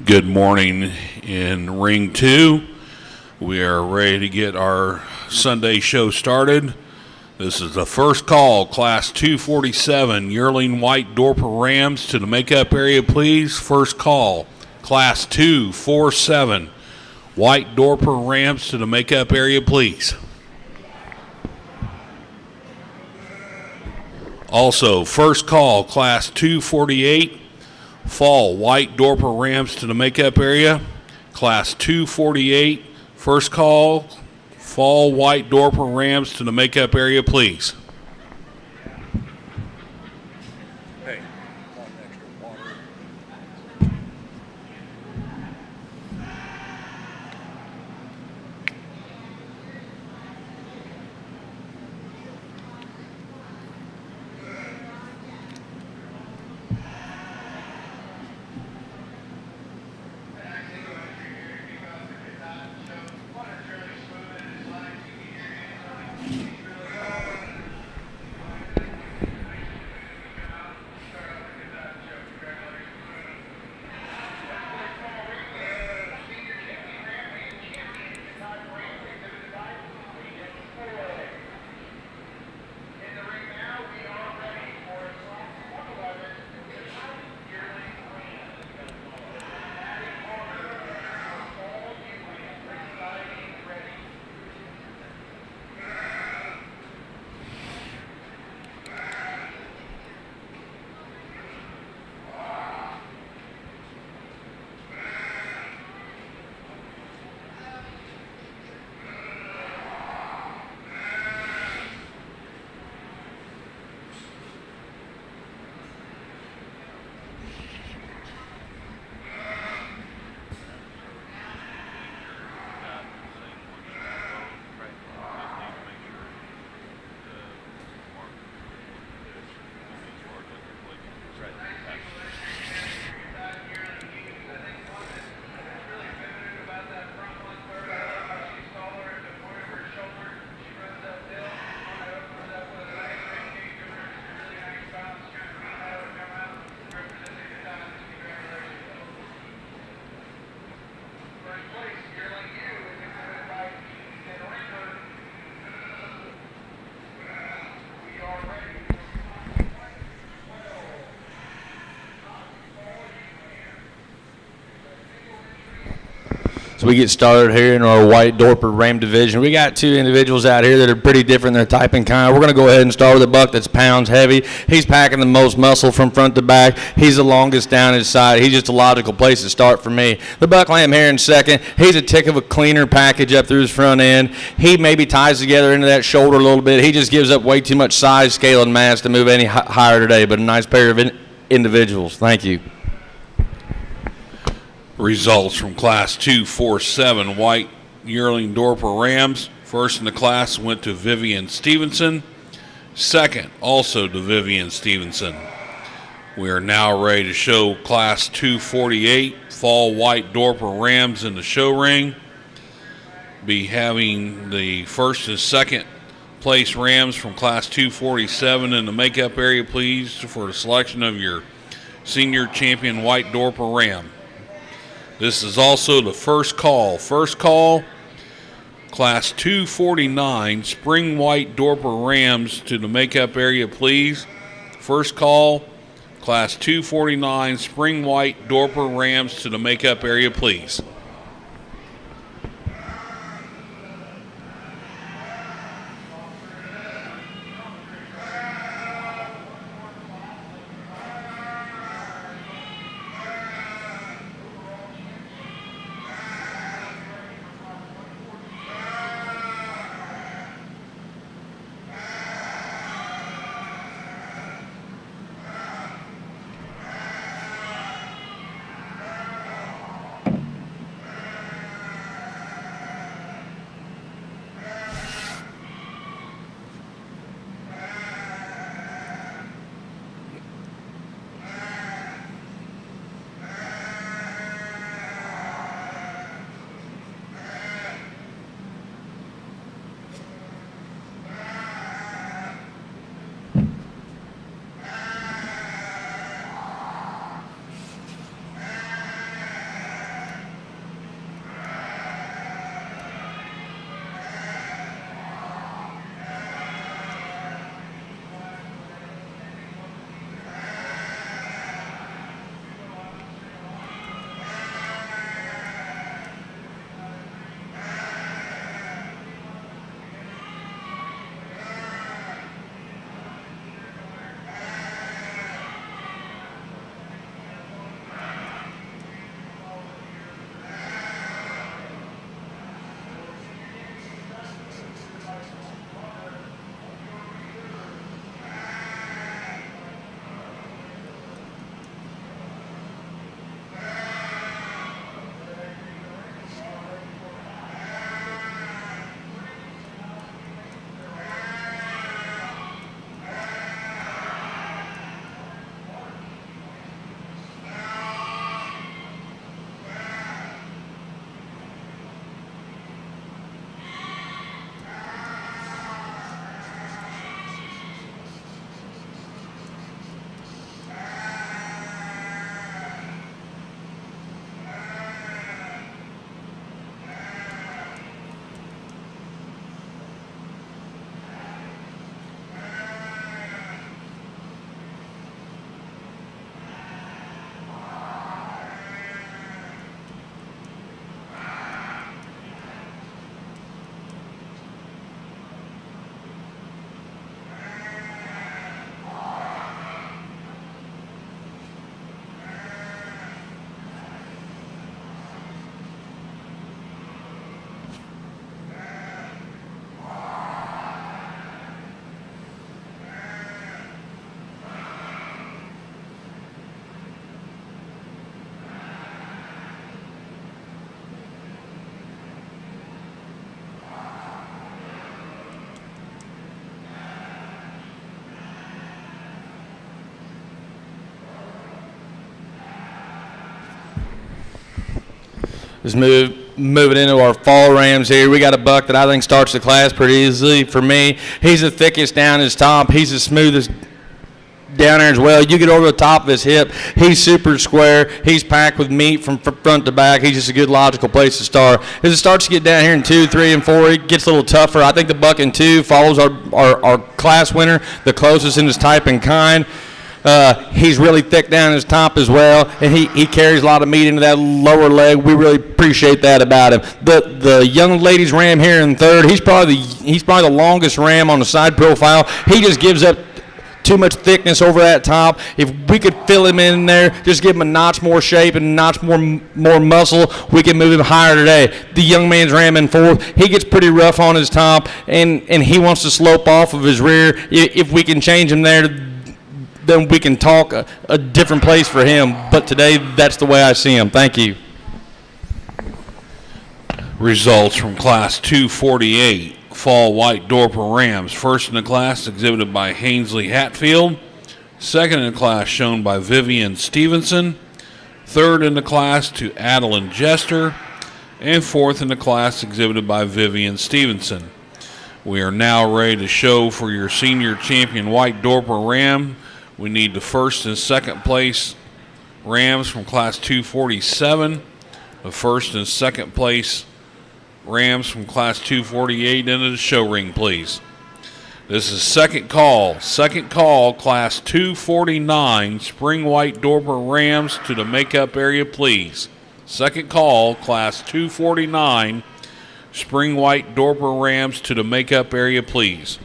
Good morning in Ring 2. We are ready to get our Sunday show started. This is the first call, Class 247, Yearling White Dorper Rams to the makeup area, please. First call, Class 247, White Dorper Rams to the makeup area, please. Also, first call, Class 248, Fall White Dorper Rams to the makeup area. Class 248, first call, Fall White Dorper Rams to the makeup area, please. Hey, want extra water? So we get started here in our White Dorper Ram division. We got two individuals out here that are pretty different in their type and kind. We're going to go ahead and start with a buck that's pounds heavy. He's packing the most muscle from front to back. He's the longest down his side. He's just a logical place to start for me. The buck lamb here in second. He's a tick of a cleaner package up through his front end. He maybe ties together into that shoulder a little bit. He just gives up way too much size, scale, and mass to move any higher today, but a nice pair of individuals. Thank you. Results from Class 247 White Yearling Dorper Rams. First in the class went to Vivian Stevenson. Second, also to Vivian Stevenson. We are now ready to show Class 248 Fall White Dorper Rams in the show ring. Be having the first and second place Rams from Class 247 in the makeup area, please, for the selection of your senior champion White Dorper Ram. This is also the first call. First call, Class 249, Spring White Dorper Rams to the makeup area, please. First call, Class 249, Spring White Dorper Rams to the makeup area, please. Let's move it into our fall rams here. We got a buck that I think starts the class pretty easily for me. He's the thickest down his top. He's the smoothest down there as well. You get over the top of his hip, he's super square. He's packed with meat from front to back. He's just a good logical place to start. As it starts to get down here in 2, 3, and 4, it gets a little tougher. I think the buck in 2 follows our class winner, the closest in his type and kind. He's really thick down his top as well, and he carries a lot of meat into that lower leg. We really appreciate that about him. The young lady's ram here in 3rd, he's probably the longest ram on the side profile. He just gives up too much thickness over that top. If we could fill him in there, just give him a notch more shape and a notch more muscle, we can move him higher today. The young man's ram in 4th. He gets pretty rough on his top, and he wants to slope off of his rear. If we can change him there, then we can talk a different place for him. But today, that's the way I see him. Thank you. Results from Class 248. Fall White Dorper Rams. First in the class exhibited by Hainsley Hatfield. Second in the class shown by Vivian Stevenson. Third in the class to Adeline Jester. And fourth in the class exhibited by Vivian Stevenson. We are now ready to show for your senior champion White Dorper Ram. We need the first and second place Rams from Class 247. The first and second place Rams from Class 248 into the show ring, please. This is second call, Class 249, Spring White Dorper Rams to the makeup area, please. Second call, Class 249, Spring White Dorper Rams to the makeup area, please.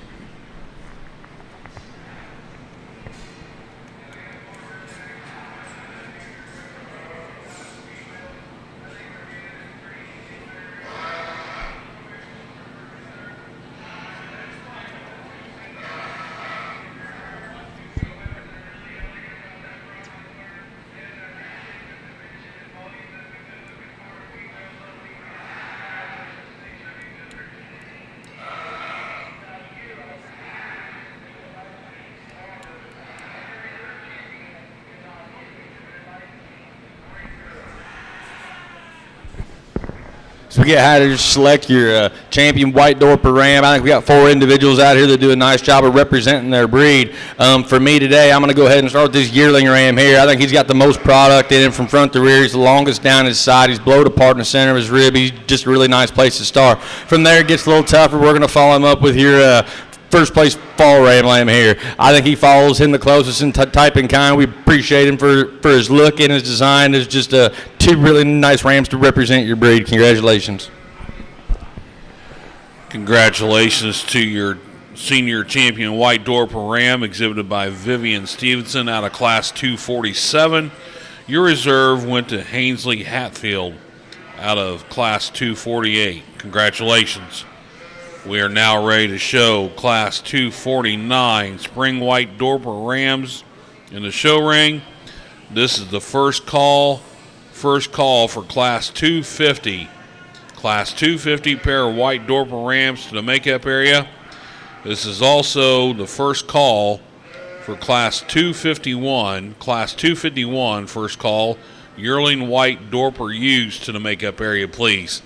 So we get how to select your champion White Dorper Ram. I think we got 4 individuals out here that do a nice job of representing their breed. For me today, I'm going to go ahead and start with this yearling Ram here. I think he's got the most product in him from front to rear. He's the longest down his side. He's blowed apart in the center of his rib. He's just a really nice place to start. From there, it gets a little tougher. We're going to follow him up with your first place fall ram here. I think he follows him the closest in type and kind. We appreciate him for his look and his design. There's just 2 really nice rams to represent your breed. Congratulations. Congratulations to your senior champion White Dorper Ram exhibited by Vivian Stevenson out of Class 247. Your reserve went to Hainsley Hatfield out of Class 248. Congratulations. We are now ready to show Class 249 Spring White Dorper Rams in the show ring. This is the first call for Class 250. Class 250 pair of White Dorper Rams to the makeup area. This is also the first call for Class 251. Class 251 first call. Yearling White Dorper ewes to the makeup area, please.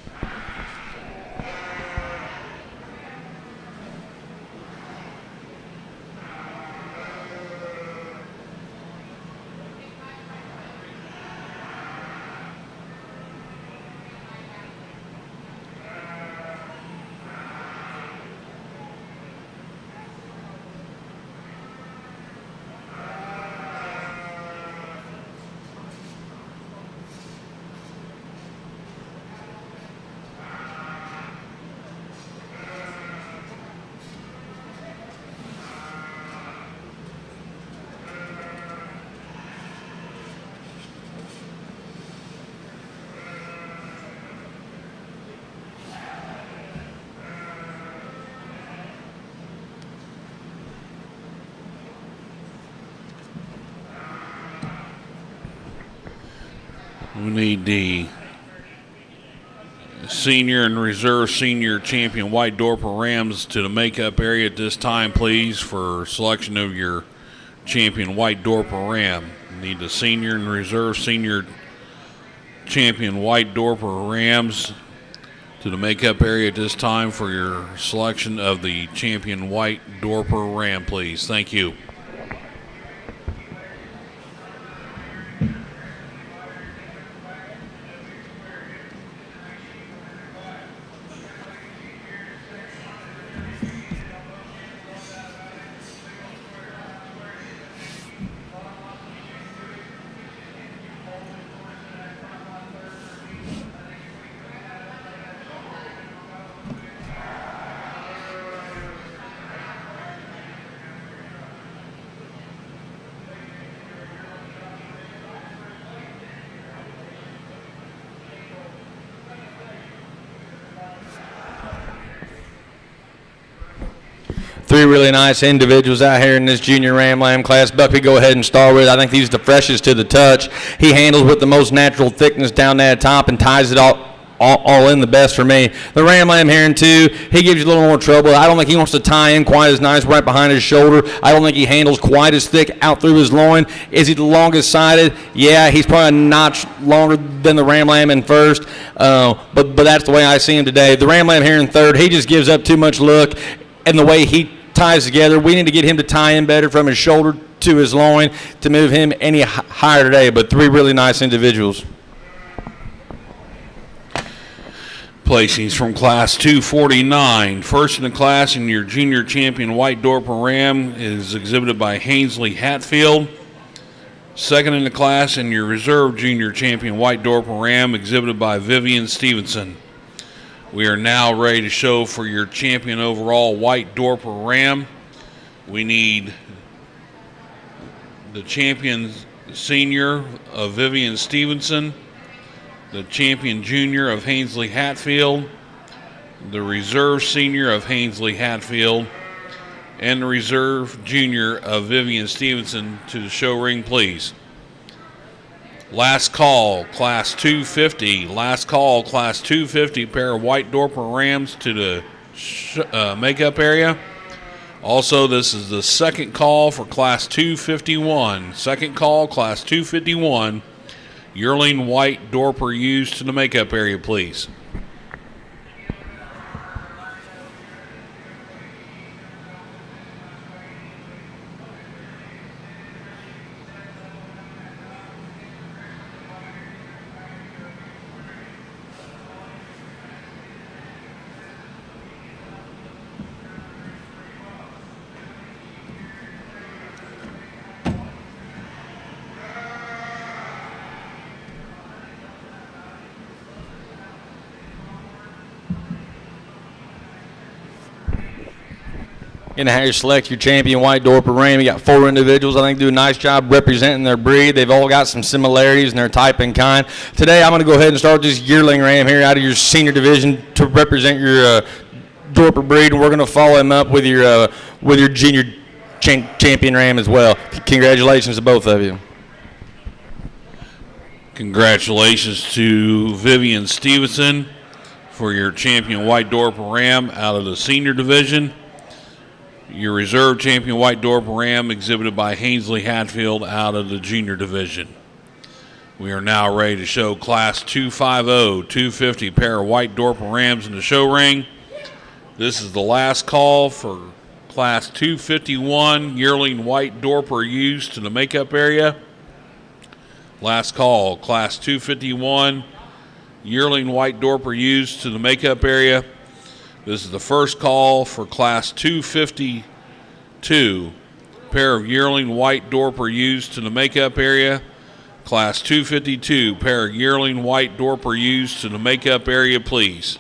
We need the senior and reserve senior champion White Dorper Rams to the makeup area at this time, please, for selection of your champion White Dorper Ram. We need the senior and reserve senior champion White Dorper Rams to the makeup area at this time for your selection of the champion White Dorper Ram, please. Thank you. Three really nice individuals out here in this junior Ram Lamb class. Buck, we go ahead and start with. I think he's the freshest to the touch. He handles with the most natural thickness down that top and ties it all in the best for me. The Ram Lamb here in 2, he gives you a little more trouble. I don't think he wants to tie in quite as nice right behind his shoulder. I don't think he handles quite as thick out through his loin. Is he the longest sided? Yeah, he's probably a notch longer than the Ram Lamb in 1st, but that's the way I see him today. The Ram Lamb here in 3rd, he just gives up too much look, and the way he ties together, we need to get him to tie in better from his shoulder to his loin to move him any higher today, but 3 really nice individuals. Placings from Class 249. First in the class in your junior champion White Dorper Ram is exhibited by Hainsley Hatfield. Second in the class in your reserve junior champion White Dorper Ram exhibited by Vivian Stevenson. We are now ready to show for your champion overall White Dorper Ram. We need the champion senior of Vivian Stevenson, the champion junior of Hainsley Hatfield, the reserve senior of Hainsley Hatfield, and the reserve junior of Vivian Stevenson to the show ring, please. Last call, Class 250. Last call, Class 250, pair of White Dorper Rams to the makeup area. Also, this is the second call for Class 251. Second call, Class 251. Yearling White Dorper used to the makeup area, please. And how you select your champion White Dorper Ram. You got 4 individuals I think do a nice job representing their breed. They've all got some similarities in their type and kind. Today I'm going to go ahead and start this yearling Ram here out of your senior division to represent your Dorper breed, and we're going to follow him up with your junior champion Ram as well. Congratulations to both of you. Congratulations to Vivian Stevenson for your champion White Dorper Ram out of the senior division. Your reserve champion White Dorper Ram exhibited by Hainsley Hatfield out of the junior division. We are now ready to show Class 250, 250 pair of White Dorper Rams in the show ring. This is the last call for Class 251 yearling White Dorper used to the makeup area. Last call, Class 251 yearling White Dorper used to the makeup area. This is the first call for Class 252, pair of yearling White Dorper used to the makeup area. Class 252, pair of yearling White Dorper used to the makeup area, please.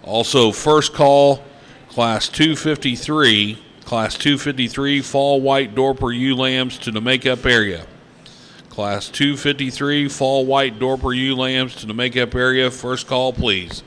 Also, first call, Class 253, fall White Dorper ewe lambs to the makeup area. Class 253, fall White Dorper ewe lambs to the makeup area. First call, please.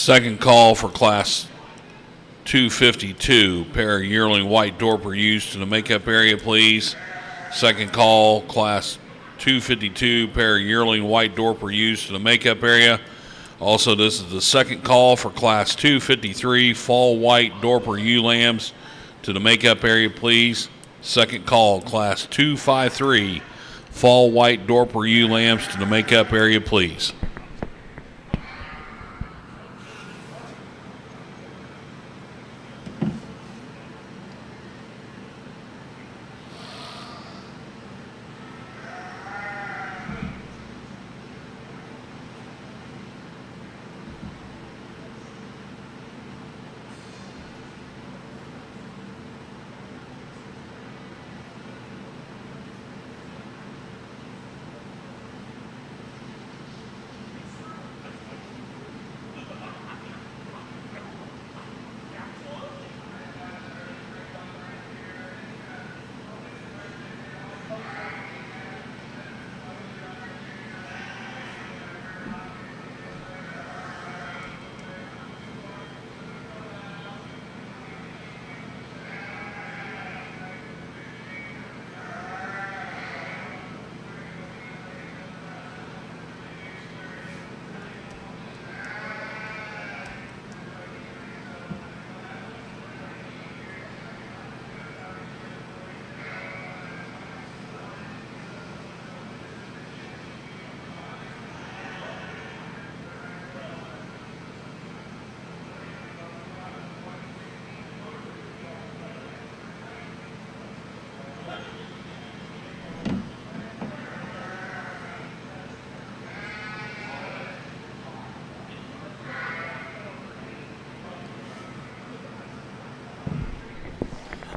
Second call for Class 252. Pair of yearling white Dorper ewes to the makeup area, please. Second call, Class 252. Pair of yearling white Dorper ewes to the makeup area. Also, this is the second call for Class 253. Fall white Dorper ewe lambs to the makeup area, please. Second call, Class 253. Fall white Dorper ewe lambs to the makeup area, please.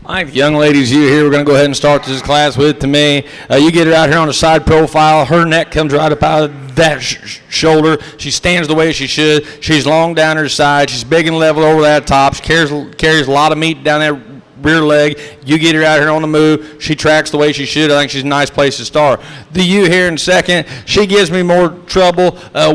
All right, young ladies, you here, we're going to go ahead and start this class with, to me, you get her out here on the side profile. Her neck comes right up out of that shoulder. She stands the way she should. She's long down her side. She's big and level over that top. She carries a lot of meat down that rear leg. You get her out here on the move. She tracks the way she should. I think she's a nice place to start. The ewe here in second, she gives me more trouble.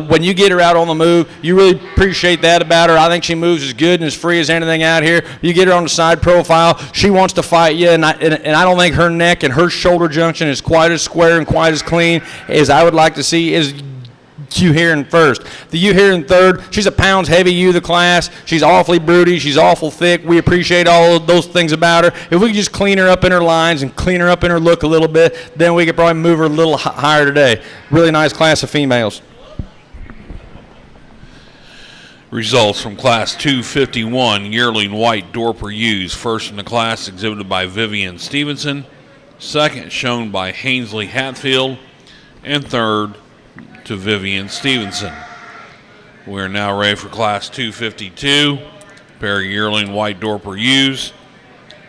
When you get her out on the move, you really appreciate that about her. I think she moves as good and as free as anything out here. You get her on the side profile, she wants to fight you, and I don't think her neck and her shoulder junction is quite as square and quite as clean as I would like to see is ewe here in first. The ewe here in third, she's a pounds heavy ewe of the class. She's awfully broody. She's awful thick. We appreciate all of those things about her. If we could just clean her up in her lines and clean her up in her look a little bit, then we could probably move her a little higher today. Really nice class of females. Results from Class 251, yearling white Dorper ewes. First in the class, exhibited by Vivian Stevenson. Second, shown by Hainsley Hatfield. And third, to Vivian Stevenson. We're now ready for Class 252, pair of yearling white Dorper ewes.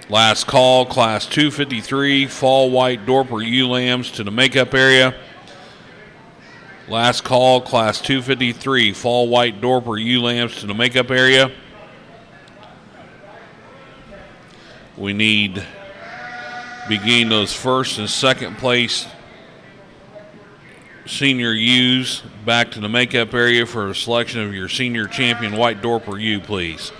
Last call, Class 253, fall white Dorper ewe lambs to the makeup area. Last call, Class 253, fall white Dorper ewe lambs to the makeup area. We need begin those first and second place senior ewes back to the makeup area for a selection of your senior champion white Dorper ewe, please.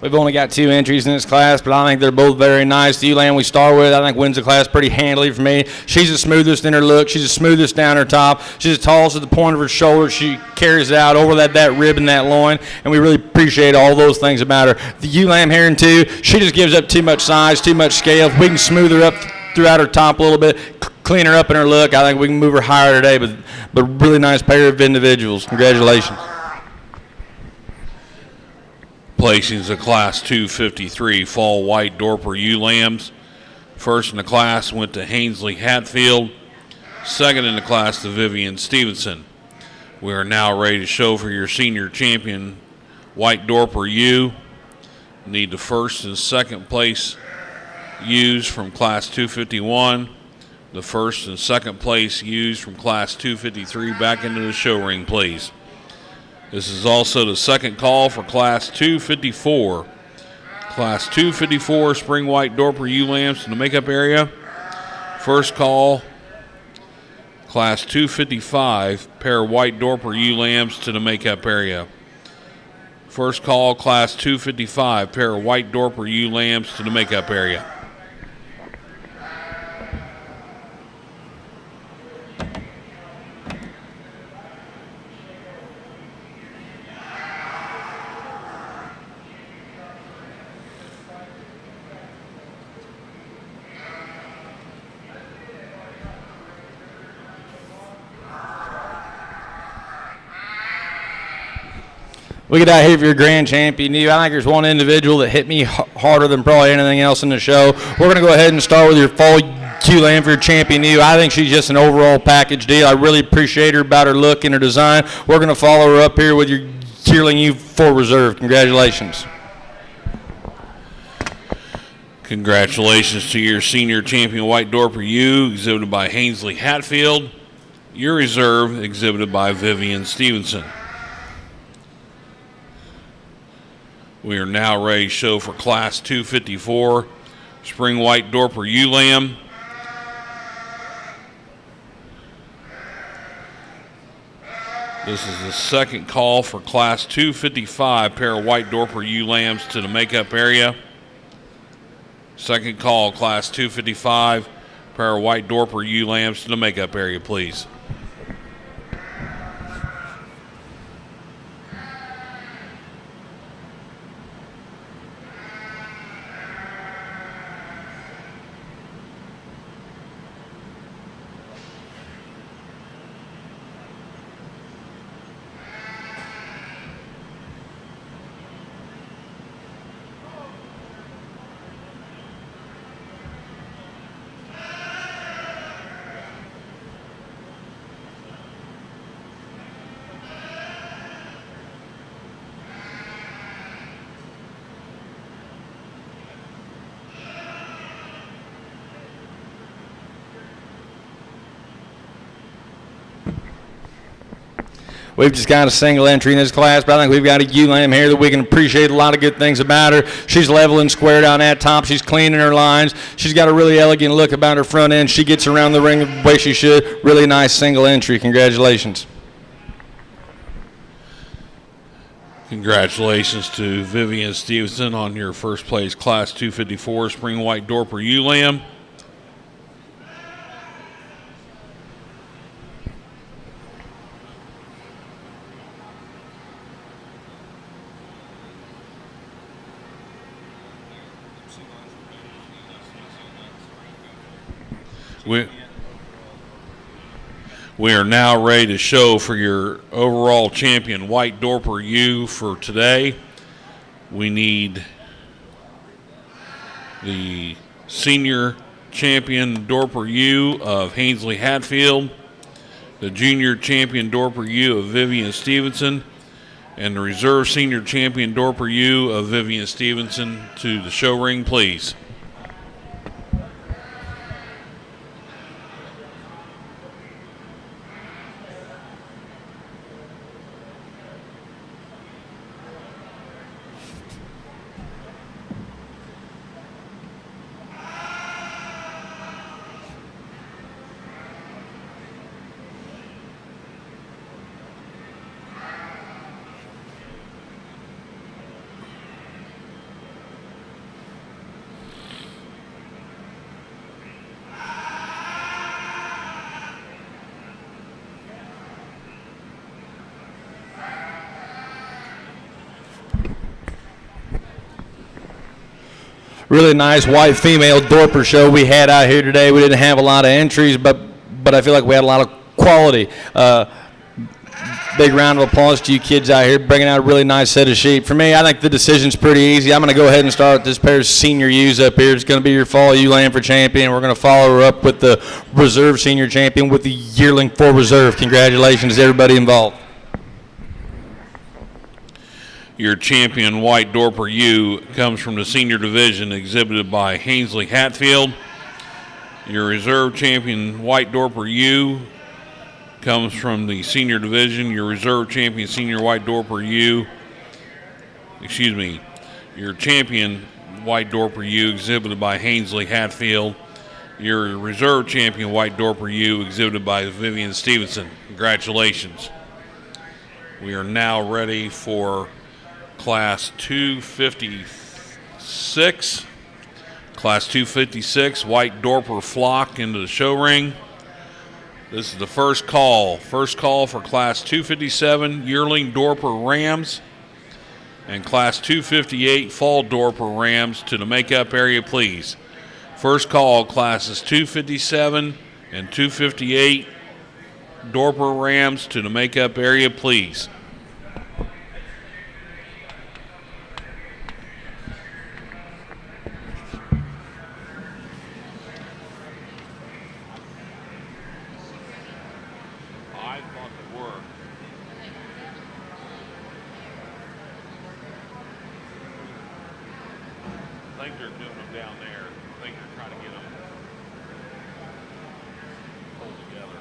We've only got 2 entries in this class, but I think they're both very nice. The Ewe we start with, I think, wins the class pretty handily for me. She's the smoothest in her look. She's the smoothest down her top. She's the tallest at the point of her shoulder. She carries it out over that rib and that loin, and we really appreciate all those things about her. The Ewe here in 2, she just gives up too much size, too much scale. If we can smooth her up throughout her top a little bit, clean her up in her look, I think we can move her higher today, but really nice pair of individuals. Congratulations. Placings of Class 253 Fall White Dorper ewe lambs. First in the class went to Hainsley Hatfield. Second in the class to Vivian Stevenson. We are now ready to show for your senior champion White Dorper ewe. Need the first and second place ewes from Class 251. The first and second place ewes from Class 253 back into the show ring, please. This is also the second call for Class 254. Class 254 Spring White Dorper ewe lambs in the makeup area. First call, Class 255 pair White Dorper ewe lambs to the makeup area. First call, Class 255 pair of White Dorper ewe lambs to the makeup area. We get out here for your grand champion ewe. I think there's one individual that hit me harder than probably anything else in the show. We're going to go ahead and start with your fall ewe lamb for your champion ewe. I think she's just an overall package deal. I really appreciate her about her look and her design. We're going to follow her up here with your yearling ewe for reserve. Congratulations. Congratulations to your senior champion White Dorper ewe, exhibited by Hainsley Hatfield. Your reserve, exhibited by Vivian Stevenson. We are now ready to show for Class 254 Spring White Dorper ewe lamb. This is the second call for Class 255 pair of White Dorper ewe lambs to the makeup area. Second call, Class 255 pair of White Dorper ewe lambs to the makeup area, please. We've just got a single entry in this class, but I think we've got a ewe lamb here that we can appreciate a lot of good things about her. She's level and square down that top. She's clean in her lines. She's got a really elegant look about her front end. She gets around the ring the way she should. Really nice single entry. Congratulations. Congratulations to Vivian Stevenson on your first place Class 254 Spring White Dorper ewe lamb. We are now ready to show for your overall champion White Dorper ewe for today. We need the senior champion Dorper ewe of Hainsley Hatfield, the junior champion Dorper ewe of Vivian Stevenson, and the reserve senior champion Dorper ewe of Vivian Stevenson to the show ring, please. really nice white female Dorper show we had out here today. We didn't have a lot of entries, but I feel like we had a lot of quality. Big round of applause to you kids out here bringing out a really nice set of sheep. For me, I think the decision's pretty easy. I'm going to go ahead and start with this pair's senior ewes up here. It's going to be your fall ewe lamb for champion. We're going to follow her up with the reserve senior champion with the yearling for reserve. Congratulations to everybody involved. Your champion white Dorper ewe comes from the senior division, exhibited by Hainsley Hatfield. Your reserve champion white Dorper ewe comes from the senior division. Your reserve champion senior white Dorper ewe, your champion white Dorper ewe exhibited by Hainsley Hatfield. Your reserve champion white Dorper ewe exhibited by Vivian Stevenson. Congratulations. We are now ready for Class 256. Class 256, white Dorper flock into the show ring. This is the first call. First call for Class 257, yearling Dorper Rams. And Class 258, fall Dorper Rams to the makeup area, please. First call, Classes 257 and 258, Dorper Rams to the makeup area, please. I think they're doing them down there. I think they're trying to get them pulled together.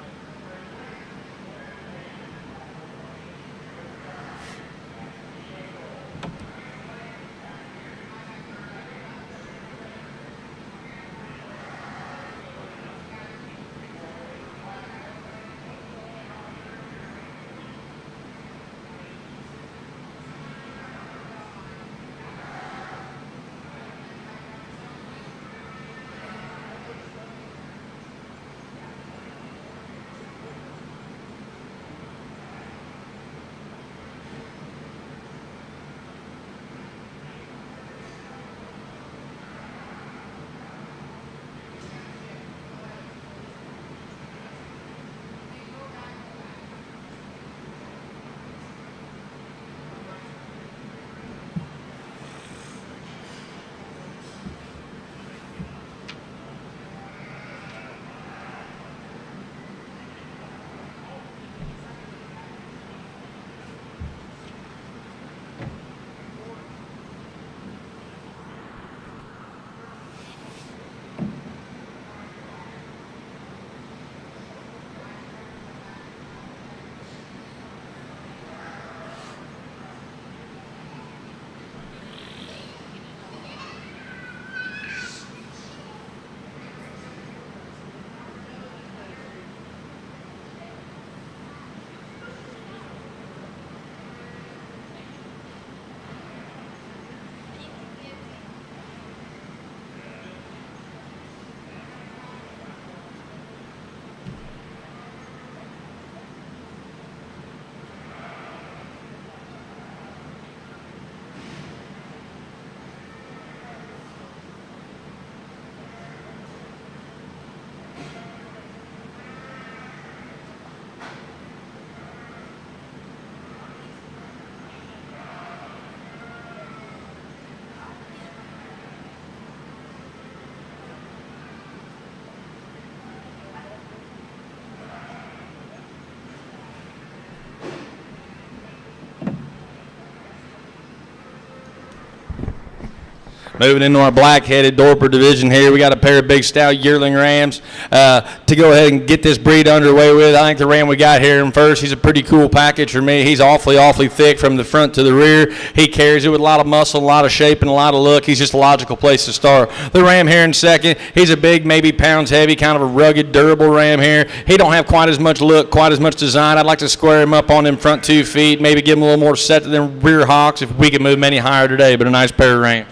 Moving into our black-headed Dorper division here, we got a pair of big stout yearling rams to go ahead and get this breed underway with. I think the ram we got here in first, he's a pretty cool package for me. He's awfully thick from the front to the rear. He carries it with a lot of muscle, a lot of shape, and a lot of look. He's just a logical place to start. The ram here in second, he's a big, maybe pounds heavy, kind of a rugged, durable ram here. He don't have quite as much look, quite as much design. I'd like to square him up on them front 2 feet, maybe give him a little more set to them rear hocks if we can move him any higher today, but a nice pair of rams.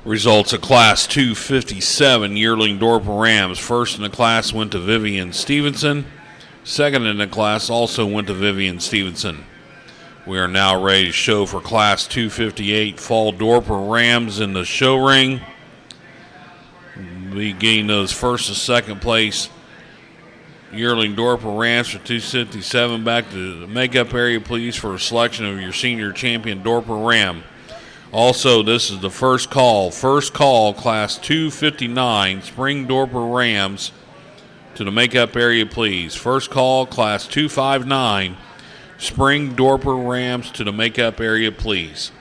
Results of Class 257 yearling Dorper Rams. First in the class went to Vivian Stevenson. Second in the class also went to Vivian Stevenson. We are now ready to show for Class 258 Fall Dorper Rams in the show ring. We gain those first and second place yearling Dorper Rams for 257. Back to the makeup area, please, for a selection of your senior champion Dorper Ram. Also, this is the first call. First call, Class 259 Spring Dorper Rams to the makeup area, please. First call, Class 259 Spring Dorper Rams to the makeup area, please.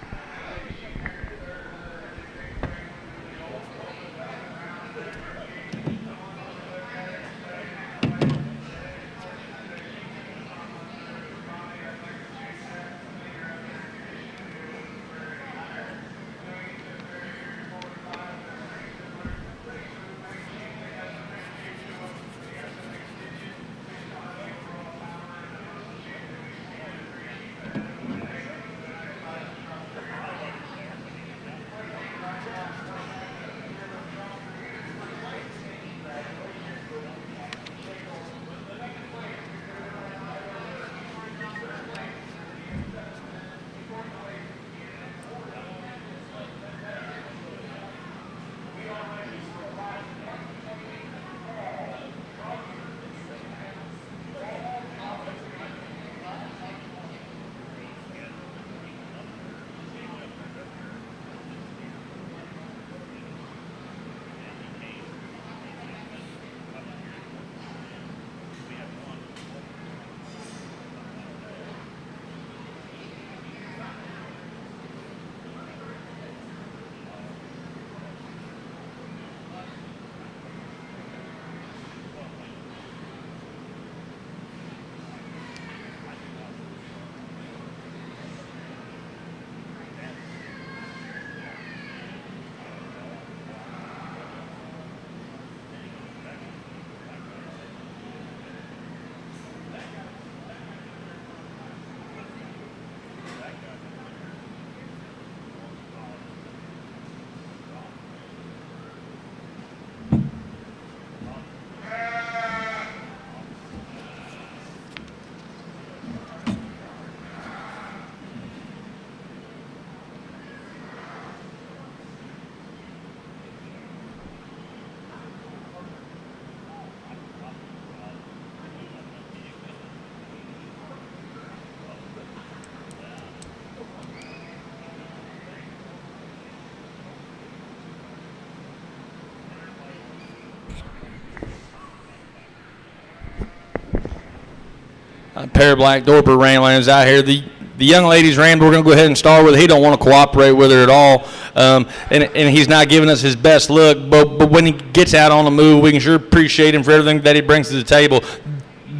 Pair of black Dorper Ramblers out here. The young lady's ram we're going to go ahead and start with. He don't want to cooperate with her at all, and he's not giving us his best look. But when he gets out on the move, we can sure appreciate him for everything that he brings to the table.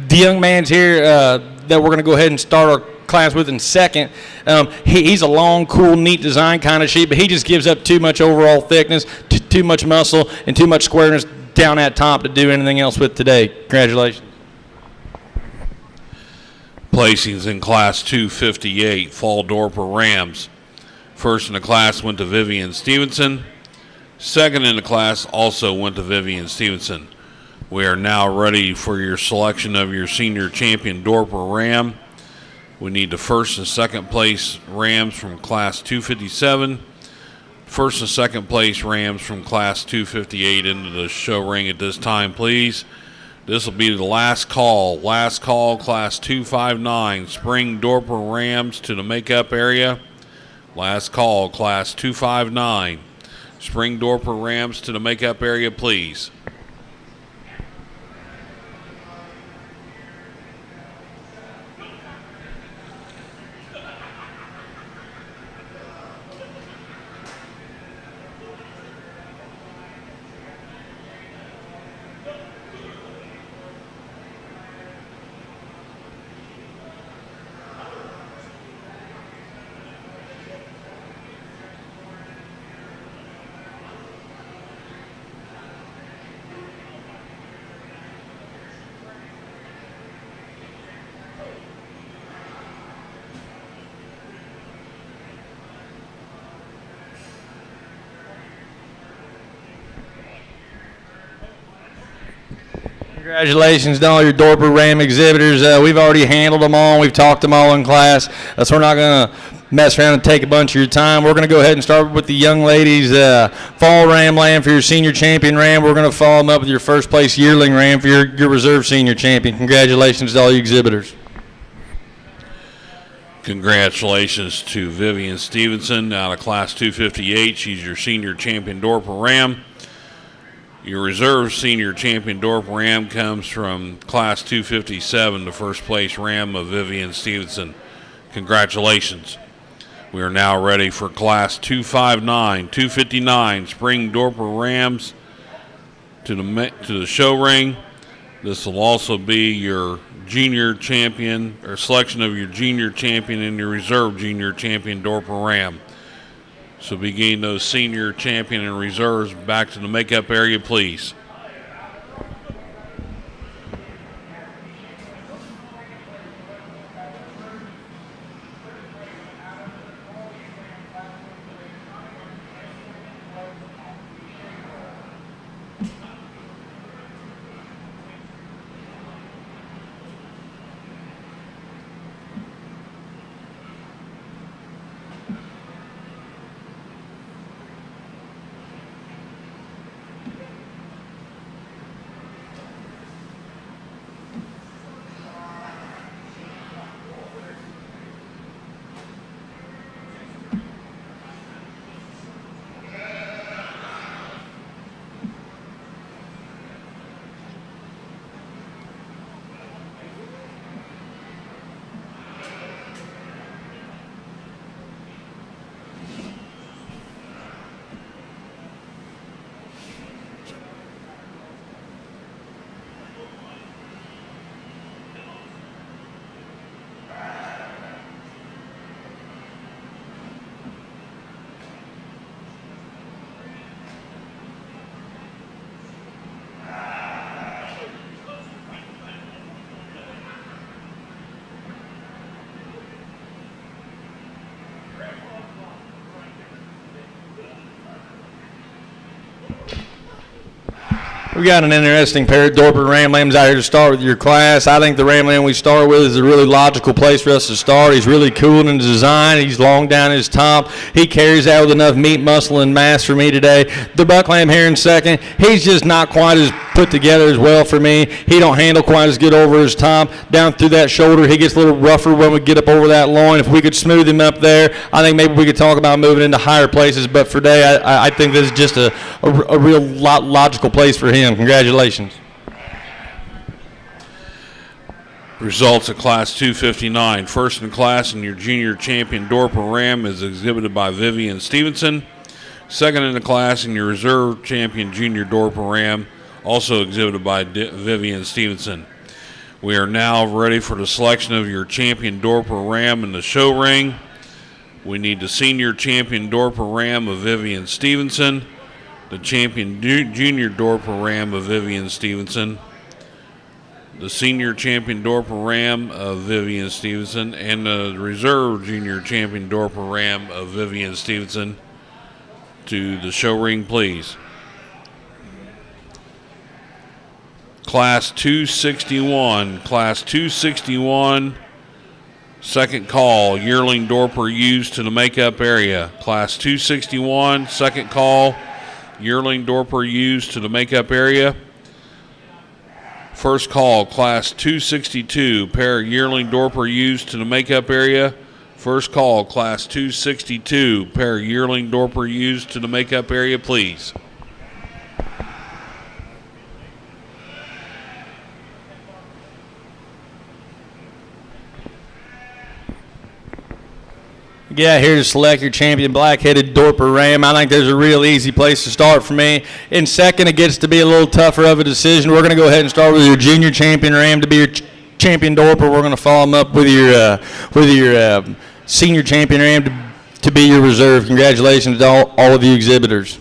The young man's here that we're going to go ahead and start our class with in second. He's a long, cool, neat design kind of sheep, but he just gives up too much overall thickness, too much muscle, and too much squareness down at top to do anything else with today. Congratulations. Placings in Class 258 Fall Dorper Rams. First in the class went to Vivian Stevenson. Second in the class also went to Vivian Stevenson. We are now ready for your selection of your senior champion Dorper Ram. We need the first and second place Rams from Class 257. First and second place Rams from Class 258 into the show ring at this time, please. This will be the last call. Last call, Class 259, Spring Dorper Rams to the makeup area. Last call, Class 259, Spring Dorper Rams to the makeup area, please. Congratulations to all your Dorper Ram exhibitors. We've already handled them all. We've talked them all in class. So we're not going to mess around and take a bunch of your time. We're going to go ahead and start with the young ladies. Fall Ram Lamb for your senior champion Ram. We're going to follow them up with your first place yearling Ram for your reserve senior champion. Congratulations to all you exhibitors. Congratulations to Vivian Stevenson out of Class 258. She's your senior champion Dorper Ram. Your reserve senior champion Dorper Ram comes from Class 257, the first place Ram of Vivian Stevenson. Congratulations. We are now ready for Class 259, 259 Spring Dorper Rams to the show ring. This will also be your junior champion, or selection of your junior champion and your reserve junior champion Dorper Ram. So beginning those senior champion and reserves back to the makeup area, please. We got an interesting pair of Dorper Ram Lambs out here to start with your class. I think the Ram Lamb we start with is a really logical place for us to start. He's really cool in design. He's long down his top. He carries that with enough meat, muscle, and mass for me today. The Buck Lamb here in second. He's just not quite as put together as well for me. He don't handle quite as good over his top. Down through that shoulder, he gets a little rougher when we get up over that loin. If we could smooth him up there, I think maybe we could talk about moving into higher places. But for today, I think this is just a real logical place for him. Congratulations. Results of Class 259. First in class and your junior champion Dorper Ram is exhibited by Vivian Stevenson. Second in the class and your reserve champion junior Dorper Ram, also exhibited by Vivian Stevenson. We are now ready for the selection of your champion Dorper Ram in the show ring. We need the senior champion Dorper Ram of Vivian Stevenson, the champion junior Dorper Ram of Vivian Stevenson, the senior champion Dorper Ram of Vivian Stevenson, and the reserve junior champion Dorper Ram of Vivian Stevenson to the show ring, please. Class 261, Class 261, second call, yearling Dorper used to the makeup area. Class 261, second call, yearling Dorper used to the makeup area. First call, Class 262, pair yearling Dorper used to the makeup area. First call, Class 262, pair yearling Dorper used to the makeup area, please. Get out here to select your champion black-headed Dorper Ram. I think there's a real easy place to start for me. In second, it gets to be a little tougher of a decision. We're going to go ahead and start with your junior champion Ram to be your champion Dorper. We're going to follow him up with your senior champion Ram to be your reserve. Congratulations to all of you exhibitors.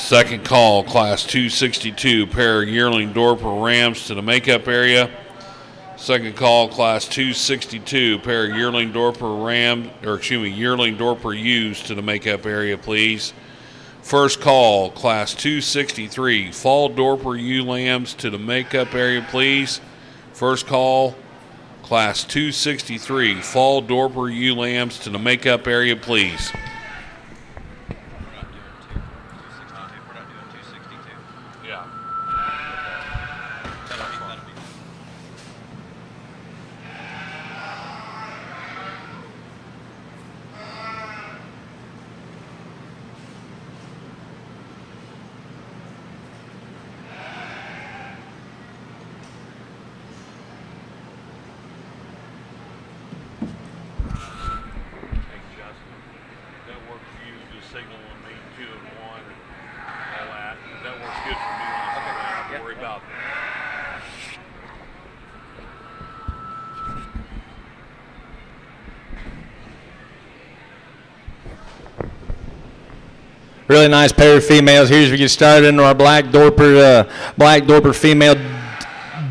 Second call, Class 262, pair of yearling Dorper Rams to the makeup area. Second call, Class 262, pair of yearling yearling Dorper ewes to the makeup area, please. First call, Class 263, fall Dorper ewe lambs to the makeup area, please. First call, Class 263, fall Dorper ewe lambs to the makeup area, please. Really nice pair of females. Here's we get started into our black Dorper female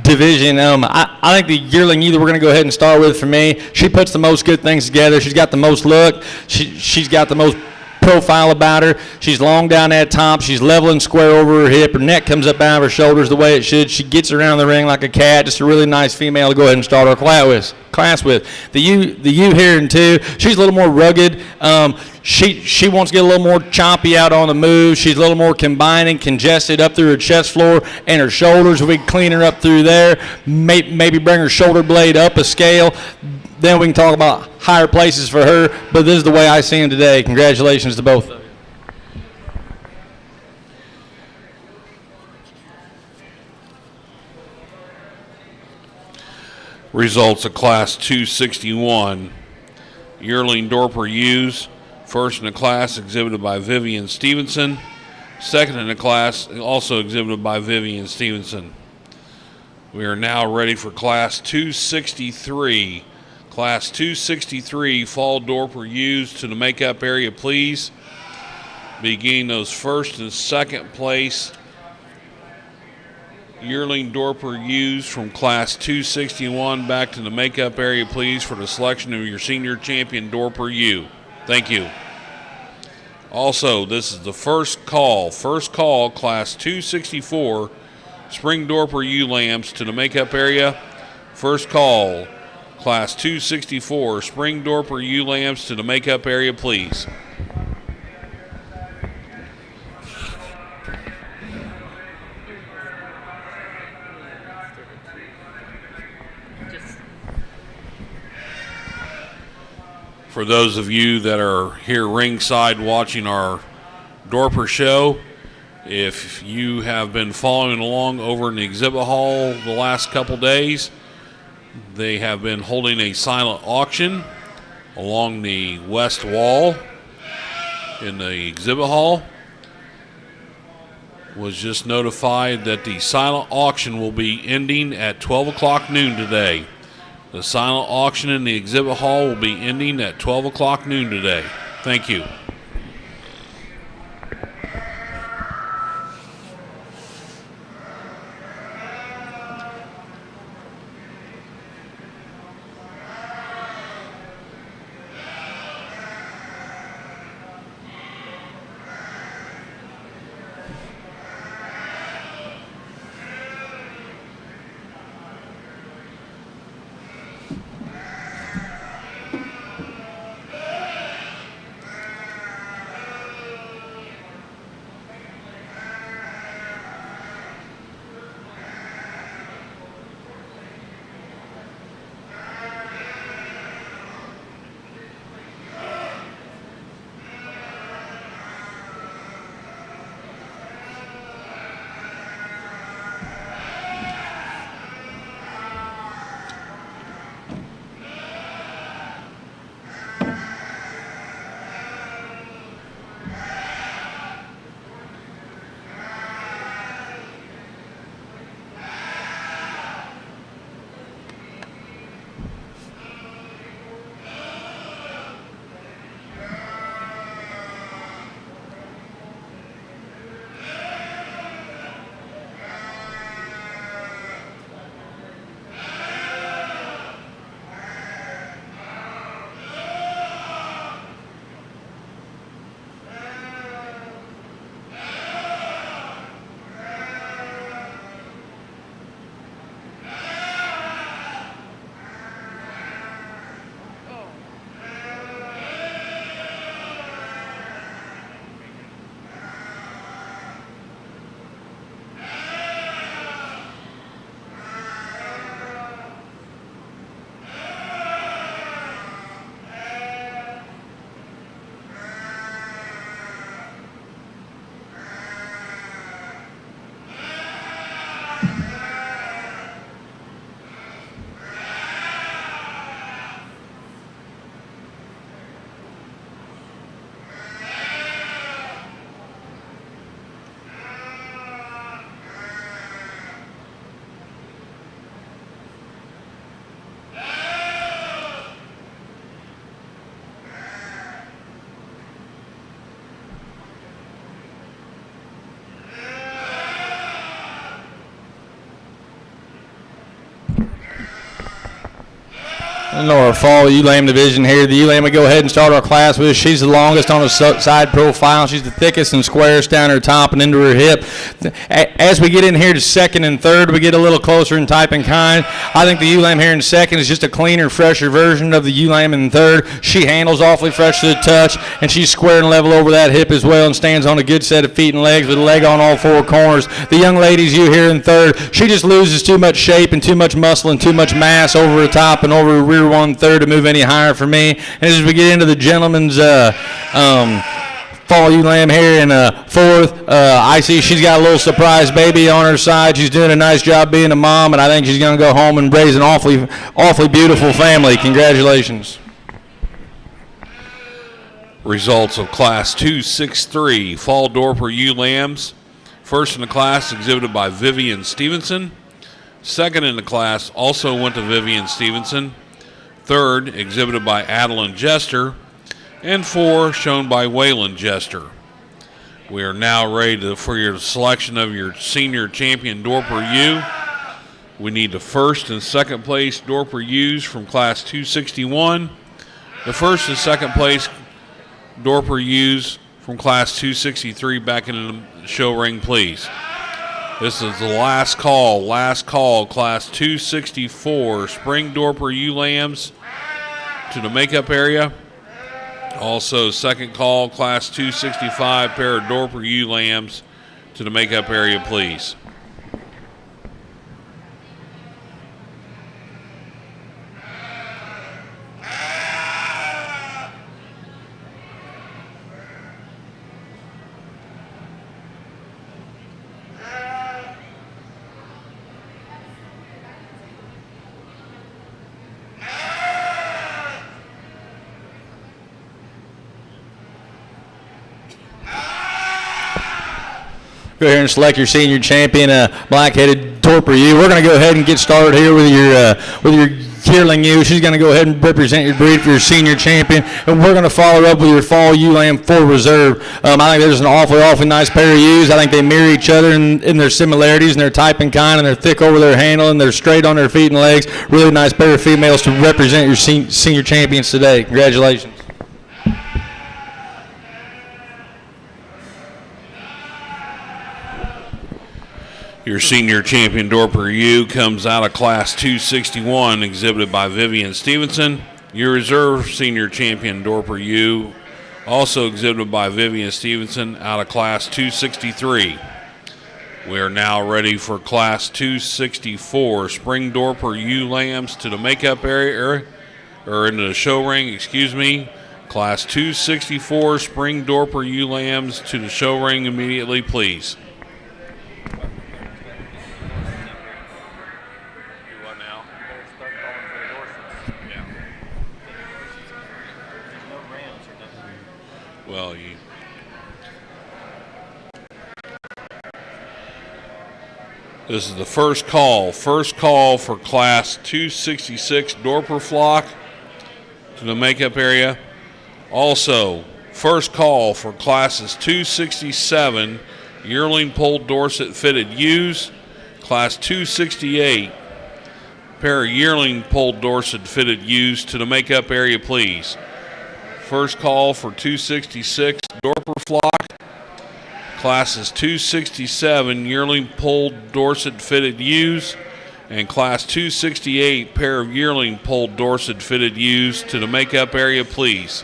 division. I think the yearling ewe that we're going to go ahead and start with for me. She puts the most good things together. She's got the most look. She's got the most profile about her. She's long down that top. She's level and square over her hip. Her neck comes up out of her shoulders the way it should. She gets around the ring like a cat. Just a really nice female to go ahead and start our class with. The ewe here in two, she's a little more rugged. She wants to get a little more choppy out on the move. She's a little more combining, congested up through her chest floor and her shoulders. We can clean her up through there, maybe bring her shoulder blade up a scale. Then we can talk about higher places for her, but this is the way I see him today. Congratulations to both of you. Results of Class 261, yearling Dorper ewes. First in the class exhibited by Vivian Stevenson. Second in the class also exhibited by Vivian Stevenson. We are now ready for Class 263. Class 263, fall Dorper ewes to the makeup area, please. Beginning those first and second place yearling Dorper ewes from Class 261 back to the makeup area, please, for the selection of your senior champion Dorper ewe. Thank you. Also, this is the first call, Class 264, spring Dorper ewe lambs to the makeup area. First call, Class 264, spring Dorper ewe lambs to the makeup area, please. For those of you that are here ringside watching our Dorper show, if you have been following along over in the exhibit hall the last couple days, they have been holding a silent auction along the west wall in the exhibit hall. Was just notified that the silent auction will be ending at 12 o'clock noon today. The silent auction in the exhibit hall will be ending at 12 o'clock noon today. Thank you. In our fall ULAM division here, the ULAM will go ahead and start our class with. She's the longest on the side profile. She's the thickest and squarest down her top and into her hip. As we get in here to second and third, we get a little closer in type and kind. I think the ULAM here in second is just a cleaner, fresher version of the ULAM in third. She handles awfully fresh to the touch, and she's square and level over that hip as well and stands on a good set of feet and legs with a leg on all four corners. The young ladies you here in third, she just loses too much shape and too much muscle and too much mass over the top and over the rear 1/3 to move any higher for me. And as we get into the gentleman's fall ULAM here in fourth, I see she's got a little surprise baby on her side. She's doing a nice job being a mom, and I think she's going to go home and raise an awfully beautiful family. Congratulations. Results of Class 263 Fall Dorper ULAMs. First in the class exhibited by Vivian Stevenson. Second in the class also went to Vivian Stevenson. Third exhibited by Adeline Jester. And 4 shown by Waylon Jester. We are now ready for your selection of your senior champion Dorper U. We need the first and second place Dorper U's from Class 261. The first and second place Dorper U's from Class 263 back into the show ring, please. This is the last call, Class 264, Spring Dorper ULAMs to the makeup area. Also, second call, Class 265, pair of Dorper ULAMs to the makeup area, please. Go ahead and select your senior champion, black-headed Dorper U. We're going to go ahead and get started here with your yearling U. She's going to go ahead and represent your breed for your senior champion, and we're going to follow up with your fall ULAM full reserve. I think there's an awfully nice pair of U's. I think they mirror each other in their similarities and their type and kind, and they're thick over their handle, and they're straight on their feet and legs. Really nice pair of females to represent your senior champions today. Congratulations. Your senior champion Dorper U comes out of Class 261, exhibited by Vivian Stevenson. Your reserve senior champion Dorper U, also exhibited by Vivian Stevenson, out of Class 263. We are now ready for Class 264, Spring Dorper ULAMs to the makeup area, or into the show ring, excuse me. Class 264, Spring Dorper ULAMs to the show ring immediately, please. Well, this is the first call for Class 266 Dorper flock to the makeup area. Also, first call for Classes 267 yearling polled Dorset fitted ewes, Class 268 pair of yearling polled Dorset fitted ewes to the makeup area, please. First call for 266 Dorper flock, Classes 267 yearling polled Dorset fitted ewes, and Class 268 pair of yearling polled Dorset fitted ewes to the makeup area, please.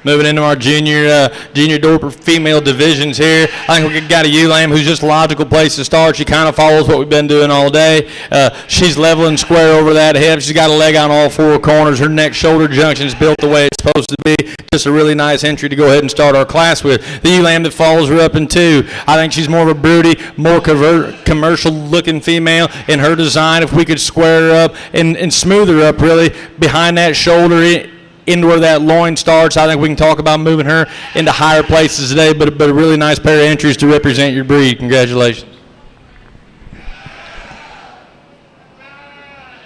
Moving into our junior Dorper female divisions here. I think we got a ewe-lamb who's just a logical place to start. She kind of follows what we've been doing all day. She's level and square over that hip. She's got a leg on all four corners. Her neck-shoulder junction is built the way it's supposed to be. Just a really nice entry to go ahead and start our class with. The ewe-lamb that follows her up in 2. I think she's more of a broody, more commercial-looking female in her design. If we could square her up and smooth her up really behind that shoulder into where that loin starts, I think we can talk about moving her into higher places today, but a really nice pair of entries to represent your breed. Congratulations.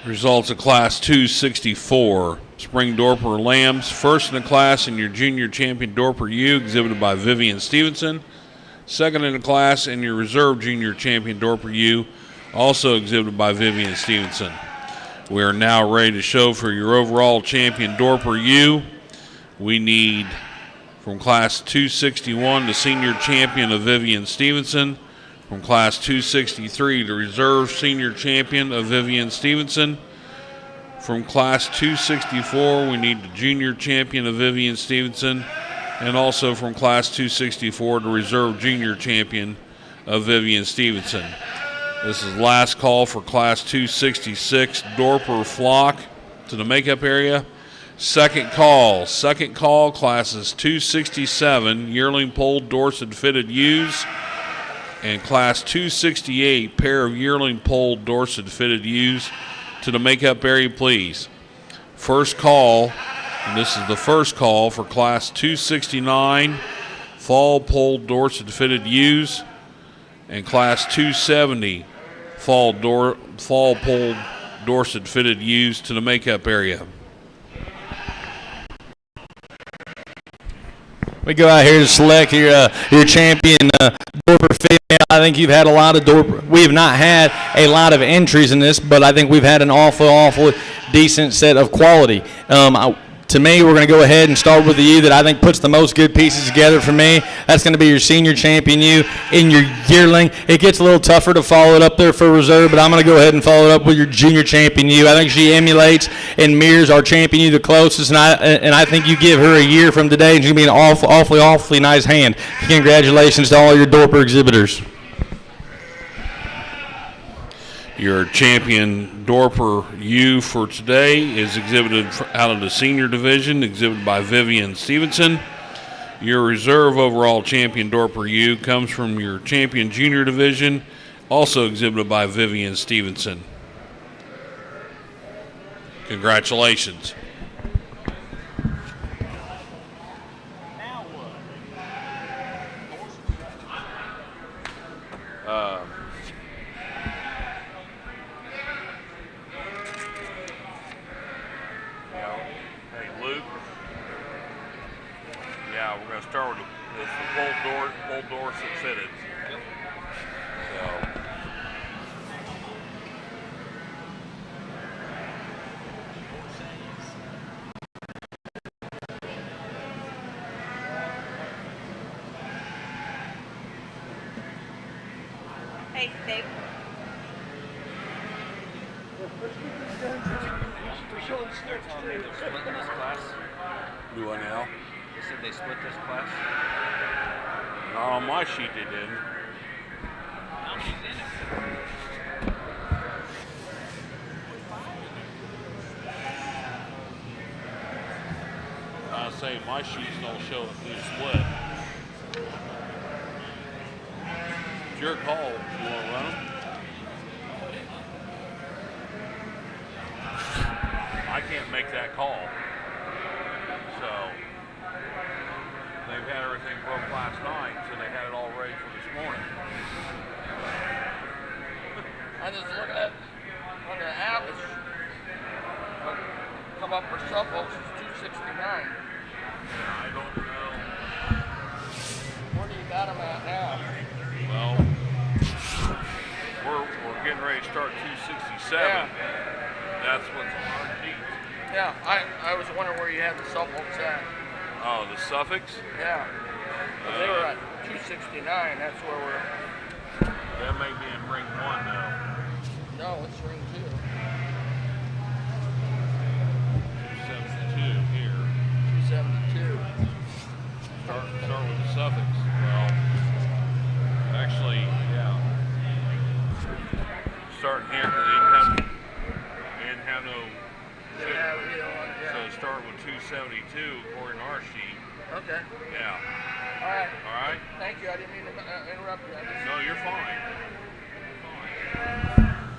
Results of Class 264. Spring Dorper Lambs, first in the class in your junior champion Dorper U, exhibited by Vivian Stevenson. Second in the class in your reserve junior champion Dorper U, also exhibited by Vivian Stevenson. We are now ready to show for your overall champion Dorper U. We need from Class 261 the senior champion of Vivian Stevenson. From Class 263 the reserve senior champion of Vivian Stevenson. From Class 264 we need the junior champion of Vivian Stevenson. And also from Class 264 the reserve junior champion of Vivian Stevenson. This is last call for Class 266 Dorper flock to the makeup area. Second call, classes 267 yearling polled Dorset fitted ewes and Class 268 pair of yearling polled Dorset fitted ewes to the makeup area, please. First call, and this is the first call for Class 269 fall polled Dorset fitted ewes and Class 270 fall polled Dorset fitted ewes to the makeup area. We go out here to select your champion Dorper female. I think you've had a lot of Dorper. We have not had a lot of entries in this, but I think we've had an awful decent set of quality. To me, we're going to go ahead and start with the ewe that I think puts the most good pieces together for me. That's going to be your senior champion ewe in your yearling. It gets a little tougher to follow it up there for reserve, but I'm going to go ahead and follow it up with your junior champion ewe. I think she emulates and mirrors our champion ewe the closest, and I think you give her a year from today, and she's going to be an awfully nice hand. Congratulations to all your Dorper exhibitors. Your champion Dorper ewe for today is exhibited out of the senior division, exhibited by Vivian Stevenson. Your reserve overall champion Dorper ewe comes from your champion junior division, also exhibited by Vivian Stevenson. Congratulations. Start with the full Dorset fitted. So. Hey, Dave. Do I now? They said they split this class. Not on my sheet they didn't. No, she's in it. I say my sheets don't show it being split. It's your call. You want to run them? I can't make that call. So they've had everything broke last night, so they had it all ready for this morning. I just look at on the app, it's come up for Suffolk, it's 269. I don't know. Where do you got them at now? Well, we're getting ready to start 267. Yeah. That's what's on our sheet. Yeah, I was wondering where you had the Suffolks at. Oh, the suffix? Yeah. But they were at 269, that's where we're... That may be in ring 1 though. No, it's ring 2. 272 here. 272. starting here because they didn't have no. Yeah, we don't want, So yeah. start with 272 according to our sheet. Okay. Yeah. All right. All right. Thank you. I didn't mean to interrupt you. I just- No, you're fine. You're fine.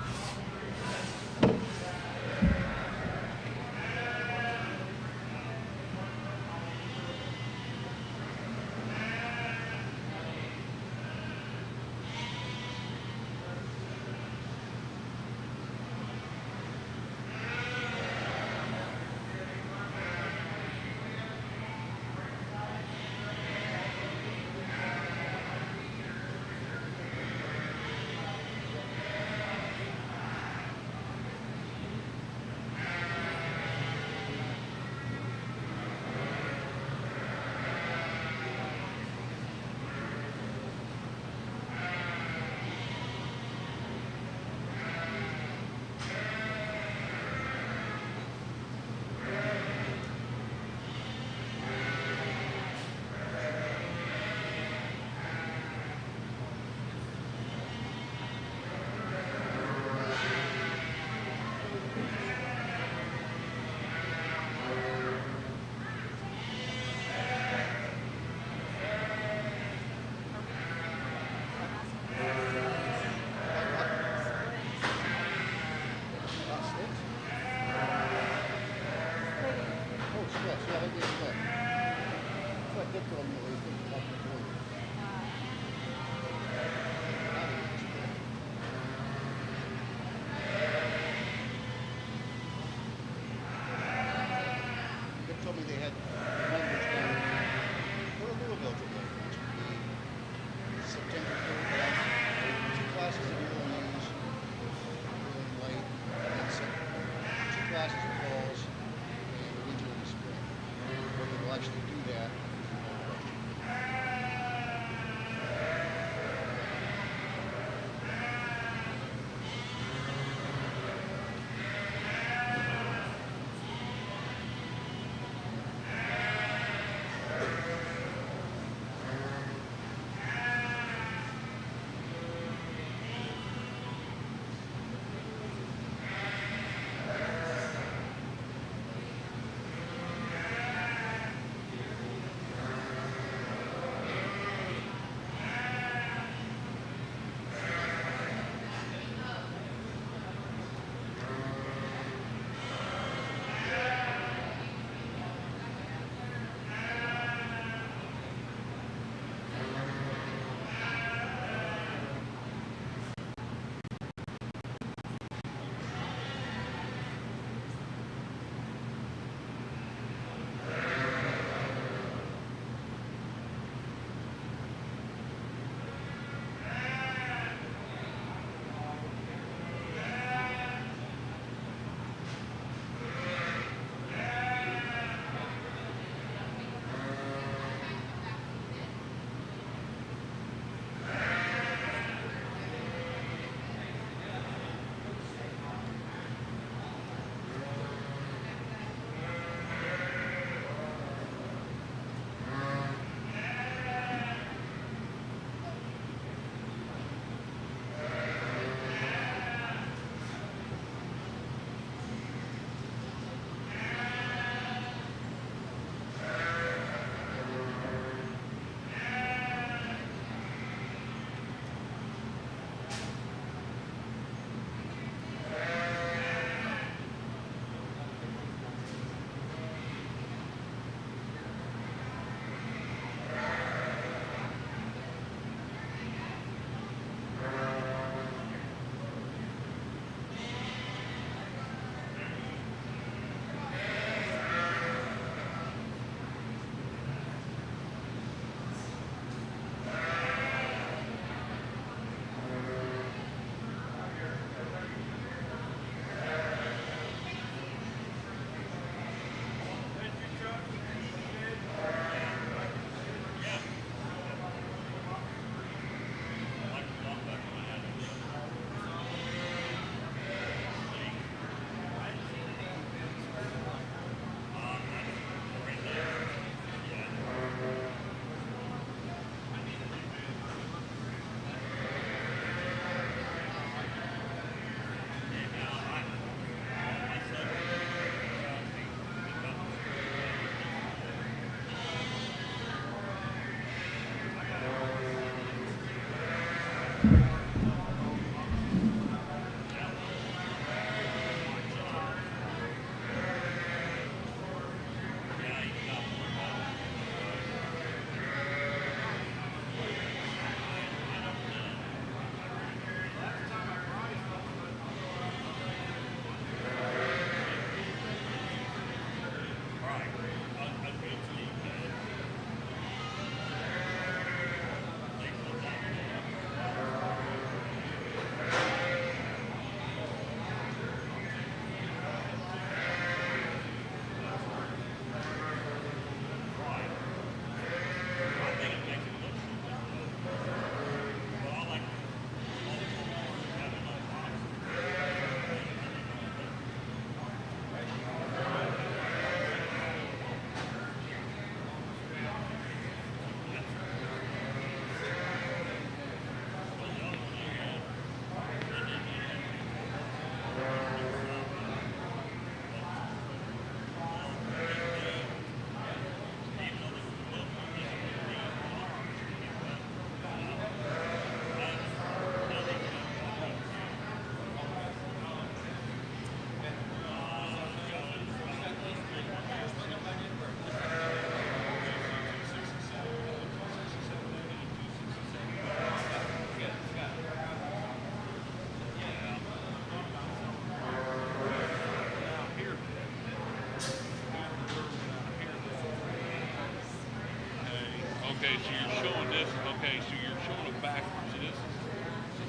Okay, so you're showing this. Okay, so you're showing it backwards. So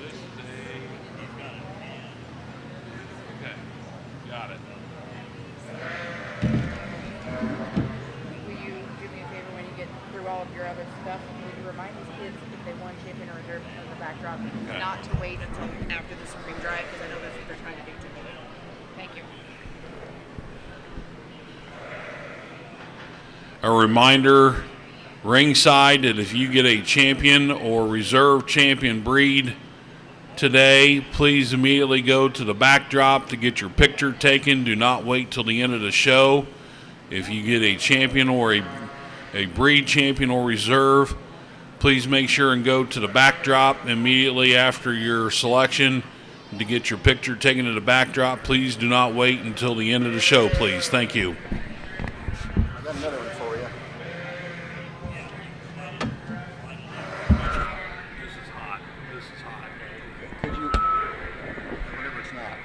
this is a. Okay, got it. Will you do me a favor when you get through all of your other stuff? Will you remind these kids if they won champion or reserve on the backdrop, not to wait until after the Supreme Drive, because I know that's what they're trying to do today. Thank you. A reminder, ringside, that if you get a champion or reserve champion breed today, please immediately go to the backdrop to get your picture taken. Do not wait till the end of the show. If you get a champion or a breed champion or reserve, please make sure and go to the backdrop immediately after your selection to get your picture taken to the backdrop. Please do not wait until the end of the show, please. Thank you. I got another one for you. This is hot. This is hot. Could you, whenever it's not.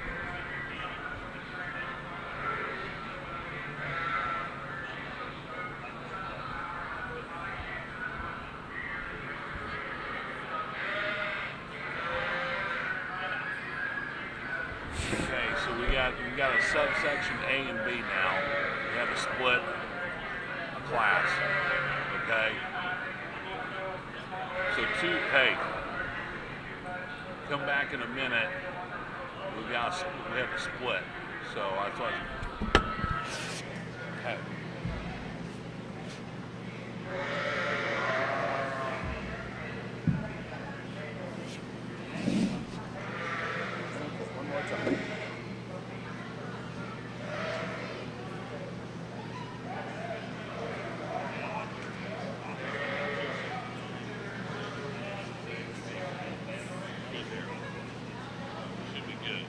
Okay, so we got a subsection A and B now. We have a split class. Okay. So hey, come back in a minute. We have a split. So I thought. Hey. One more time. Should be good.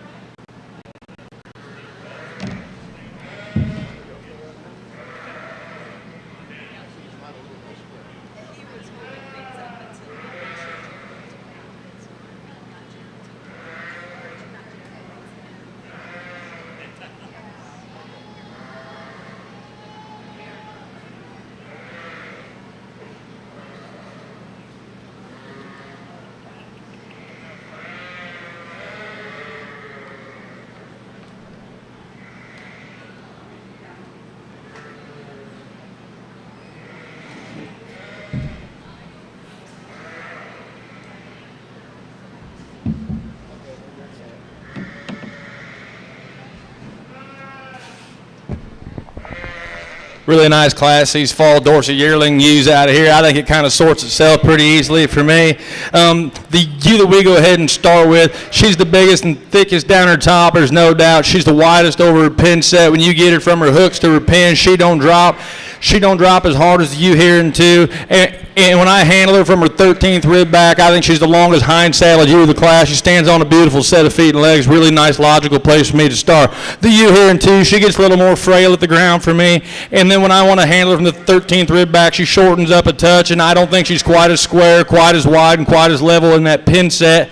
Really nice class. These fall Dorset yearling ewes out of here. I think it kind of sorts itself pretty easily for me. The ewe that we go ahead and start with, she's the biggest and thickest down her top. There's no doubt. She's the widest over her pin set. When you get her from her hooks to her pin, she don't drop. She don't drop as hard as the ewe here in two. And when I handle her from her 13th rib back, I think she's the longest hind saddle ewe of the class. She stands on a beautiful set of feet and legs. Really nice, logical place for me to start. The ewe here in two, she gets a little more frail at the ground for me. And then when I want to handle her from the 13th rib back, she shortens up a touch, and I don't think she's quite as square, quite as wide, and quite as level in that pin set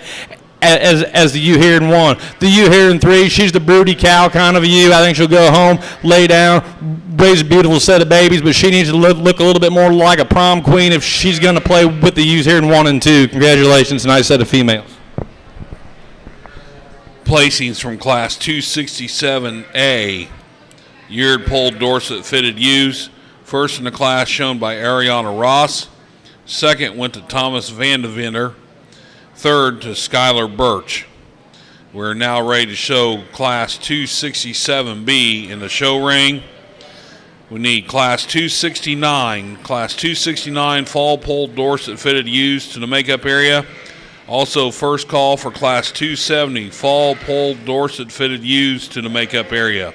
as the ewe here in one. The ewe here in three, she's the broody cow kind of a ewe. I think she'll go home, lay down, raise a beautiful set of babies, but she needs to look a little bit more like a prom queen if she's going to play with the ewes here in 1 and 2. Congratulations, nice set of females. Placings from Class 267A, yeared polled Dorset fitted ewes. First in the class shown by Ariana Ross. Second went to Thomas Vandeventer. Third to Skylar Birch. We're now ready to show Class 267B in the show ring. We need Class 269. Class 269 fall polled Dorset fitted ewes to the makeup area. Also first call for Class 270 fall polled Dorset fitted ewes to the makeup area.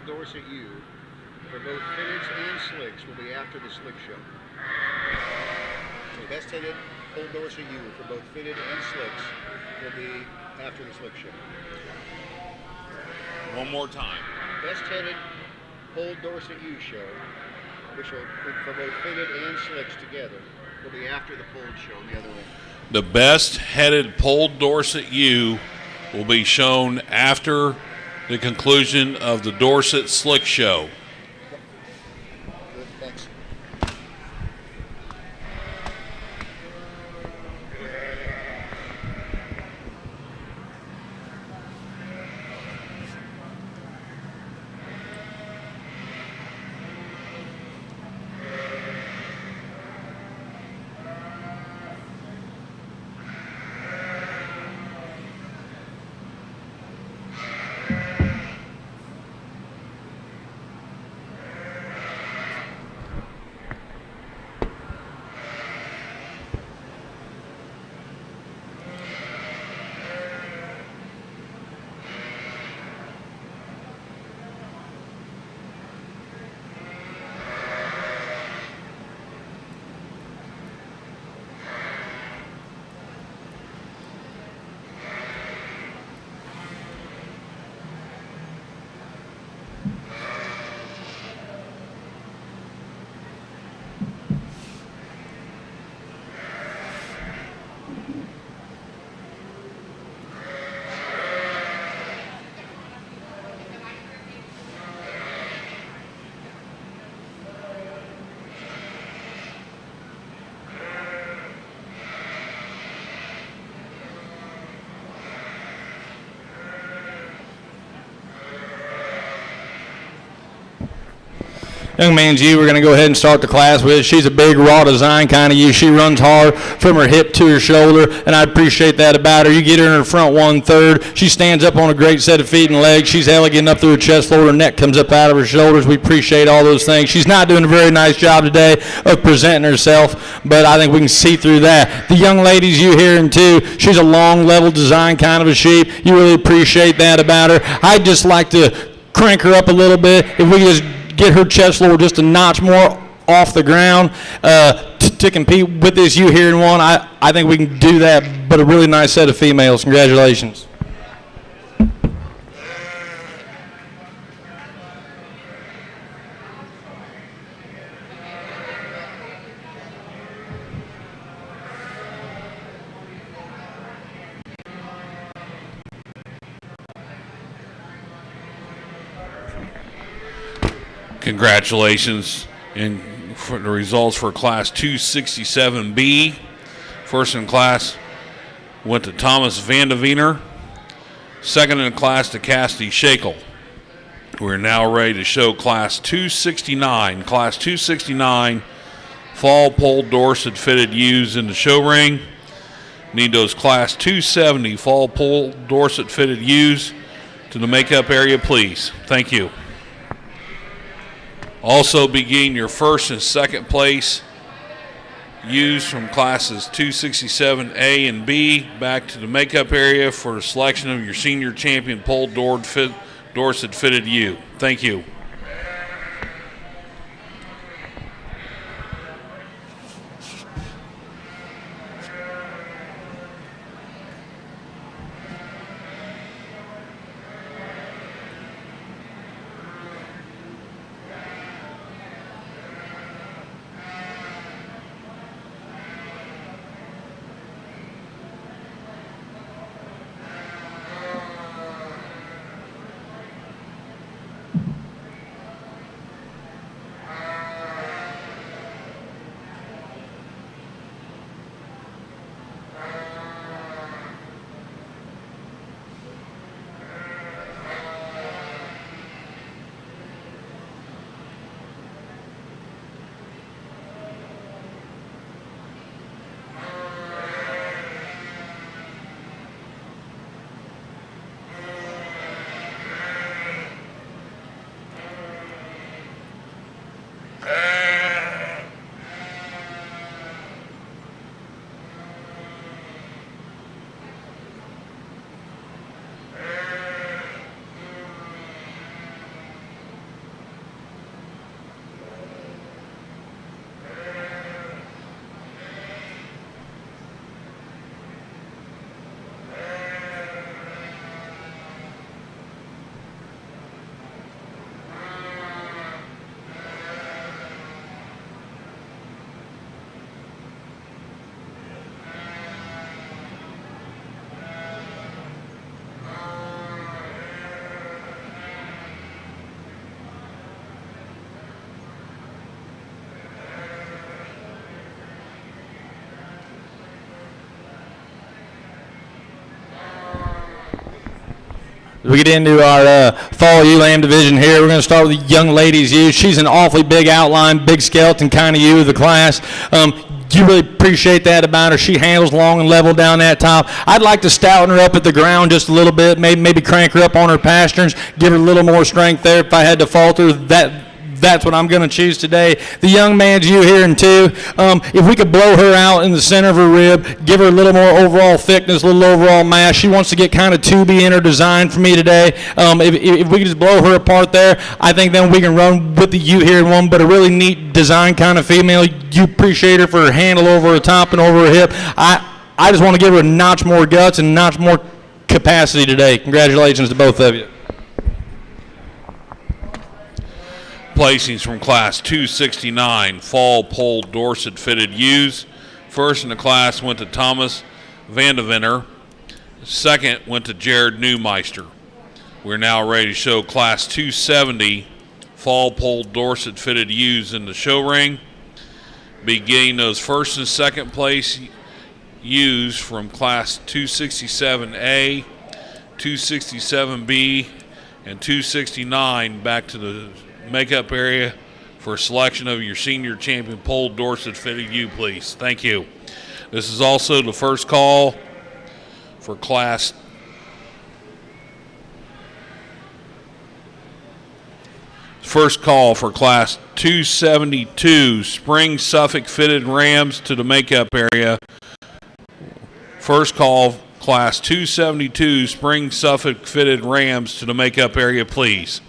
Dorset ewe for both fitteds and slicks will be after the slick show. So best headed Old Dorset ewe for both fitted and slicks will be after the slick show. One more time. Best headed Old Dorset ewe show, which will for both fitted and slicks together, will be after the polled show on the other end. The best headed polled Dorset ewe will be shown after the conclusion of the Dorset Slick Show. Good, thanks. Young man G, we're going to go ahead and start the class with. She's a big, raw design kind of you. She runs hard from her hip to her shoulder, and I appreciate that about her. You get her in her front 1/3. She stands up on a great set of feet and legs. She's elegant up through her chest floor. Her neck comes up out of her shoulders. We appreciate all those things. She's not doing a very nice job today of presenting herself, but I think we can see through that. The young ladies you hearing too, she's a long, level design kind of a sheep. You really appreciate that about her. I'd just like to crank her up a little bit. If we just get her chest floor just a notch more off the ground to compete with this you hearing one, I think we can do that, but a really nice set of females. Congratulations. Congratulations for the results for Class 267B. First in class went to Thomas Vandeveener. Second in class to Cassidy Shakel. We're now ready to show Class 269. Class 269 fall pole Dorset fitted ewes in the show ring. Need those Class 270 fall pole Dorset fitted ewes to the makeup area, please. Thank you. Also begin your first and second place ewes from classes 267A and B back to the makeup area for the selection of your senior champion pole Dorset fitted ewe. Thank you. We get into our fall ewe-lamb division here. We're going to start with the young ladies ewe. She's an awfully big outline, big skeleton kind of ewe of the class. You really appreciate that about her. She handles long and level down that top. I'd like to stouten her up at the ground just a little bit, maybe crank her up on her pasterns, give her a little more strength there. If I had to falter, that's what I'm going to choose today. The young man's ewe here in 2. If we could blow her out in the center of her rib, give her a little more overall thickness, a little overall mass. She wants to get kind of tubey in her design for me today. If we could just blow her apart there, I think then we can run with the ewe here in 1, but a really neat design kind of female. You appreciate her for her handle over her top and over her hip. I just want to give her a notch more guts and a notch more capacity today. Congratulations to both of you. Placings from Class 269, fall pole Dorset fitted ewes. First in the class went to Thomas Vandeventer. Second went to Jared Newmeister. We're now ready to show Class 270, fall pole Dorset fitted ewes in the show ring. Beginning those first and second place ewes from Class 267A, 267B, and 269 back to the makeup area for selection of your senior champion pole Dorset fitted ewe, please. Thank you. This is also the first call for Class 272 spring Suffolk fitted rams to the makeup area. First call, Class 272 spring Suffolk fitted rams to the makeup area, please.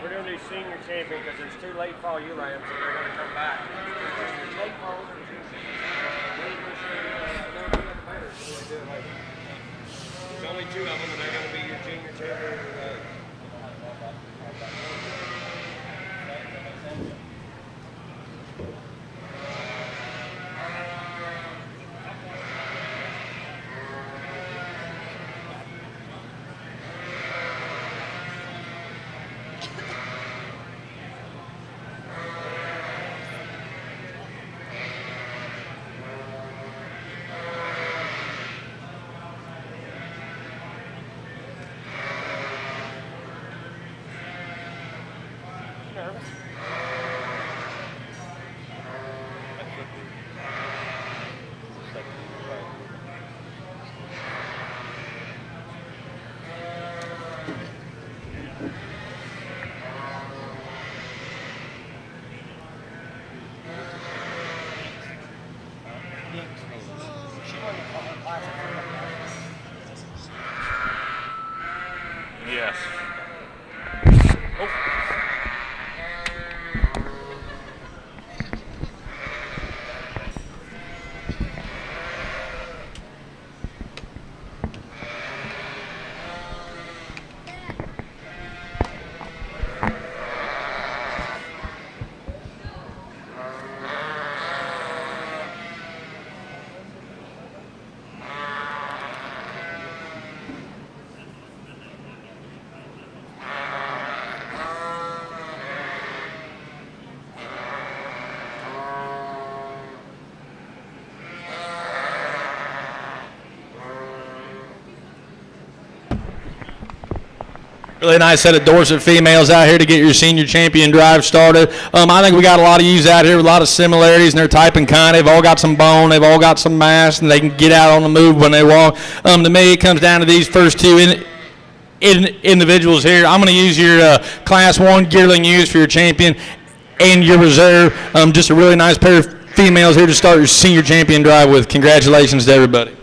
We're doing these senior champion because there's 2 late fall ewe lambs and they're going to come back. Late falls are there's only 2 of them and they're going to be your junior champion. Yes. Really nice set of Dorset females out here to get your senior champion drive started. I think we got a lot of ewes out here with a lot of similarities in their type and kind. They've all got some bone, they've all got some mass, and they can get out on the move when they walk. To me, it comes down to these first 2 individuals here. I'm going to use your Class 1 yearling ewes for your champion and your reserve. Just a really nice pair of females here to start your senior champion drive with. Congratulations to everybody.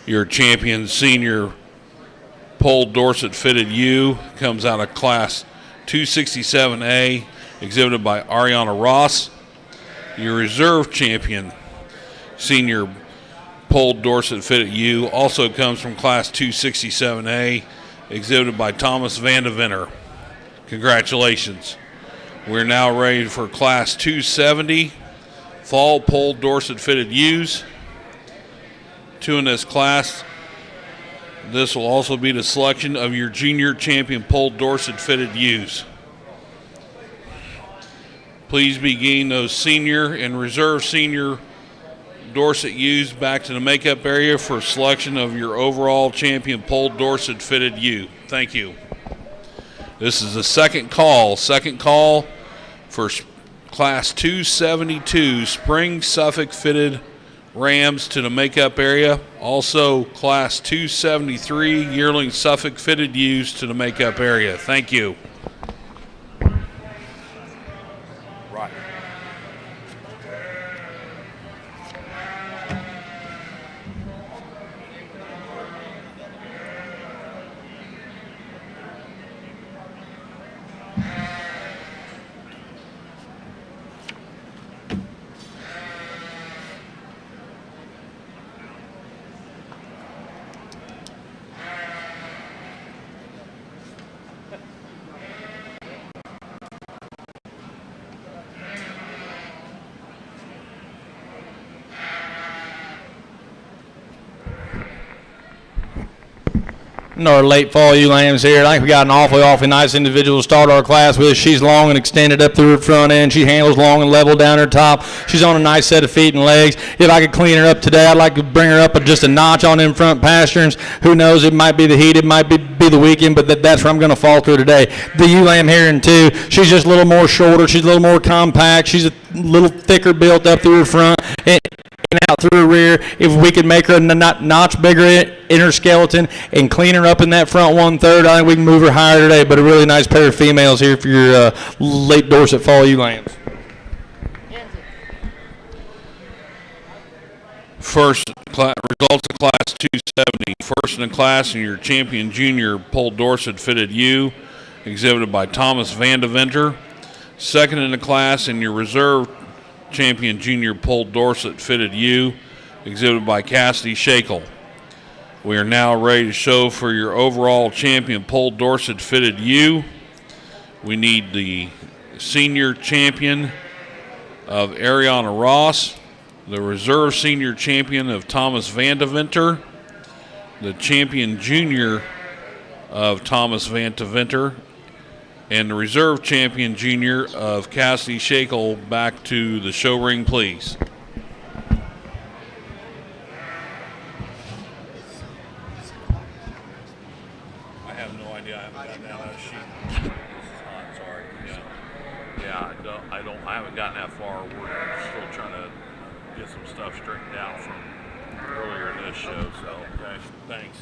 Your champion senior Pole Dorset fitted U comes out of class 267A, exhibited by Ariana Ross. Your reserve champion senior Pole Dorset fitted U also comes from class 267A, exhibited by Thomas Vandeventer. Congratulations. We're now ready for class 270 fall Pole Dorset fitted U's. Two in this class. This will also be the selection of your junior champion Pole Dorset fitted U's. Please be getting those senior and reserve senior Dorset U's back to the makeup area for selection of your overall champion Pole Dorset fitted U. Thank you. This is the second call for class 272 spring Suffolk fitted Rams to the makeup area. Also class 273 yearling Suffolk fitted U's to the makeup area. Thank you. Right. And our late fall ewe lambs here. I think we got an awfully nice individual to start our class with. She's long and extended up through her front end. She handles long and level down her top. She's on a nice set of feet and legs. If I could clean her up today, I'd like to bring her up just a notch on them front pasterns. Who knows? It might be the heat. It might be the weekend, but that's where I'm going to falter today. The ewe lamb here in two. She's just a little more shorter. She's a little more compact. She's a little thicker built up through her front and out through her rear. If we could make her a notch bigger in her skeleton and clean her up in that front 1/3, I think we can move her higher today. But a really nice pair of females here for your late Dorset fall ewe lambs. Results of class 270. First in the class in your champion junior Pole Dorset fitted U, exhibited by Thomas Vandeventer. Second in the class in your reserve champion junior Pole Dorset fitted U, exhibited by Cassidy Shakel. We are now ready to show for your overall champion Pole Dorset fitted U. We need the senior champion of Ariana Ross, the reserve senior champion of Thomas Vandeventer, the champion junior of Thomas Vandeventer, and the reserve champion junior of Cassidy Shakel back to the show ring, please. I have no idea. I haven't gotten out of that sheet. This is hot, sorry. Yeah, I haven't gotten that far. We're still trying to get some stuff straightened out from earlier in this show, so okay, thanks.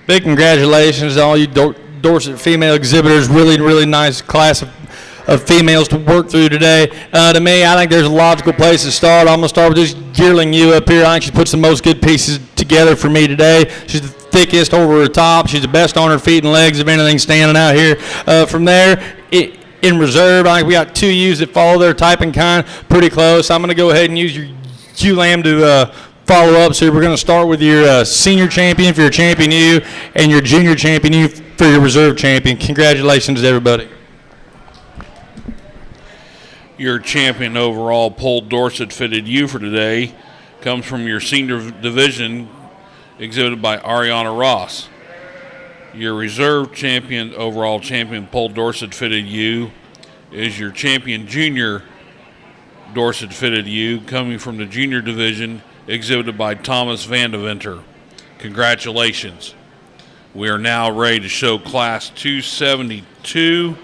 Big congratulations to all you Dorset female exhibitors. Really nice class of females to work through today. To me, I think there's a logical place to start. I'm going to start with this yearling ewe up here. I think she puts the most good pieces together for me today. She's the thickest over her top. She's the best on her feet and legs, if anything, standing out here. From there, in reserve, I think we got two ewes that follow their type and kind pretty close. I'm going to go ahead and use your ewe lamb to follow up. So we're going to start with your senior champion for your champion ewe and your junior champion ewe for your reserve champion. Congratulations, everybody. Your champion overall polled Dorset fitted ewe for today comes from your senior division, exhibited by Ariana Ross. Your reserve champion overall champion polled Dorset fitted ewe is your champion junior Dorset fitted ewe coming from the junior division, exhibited by Thomas Vandeventer. Congratulations. We are now ready to show Class 272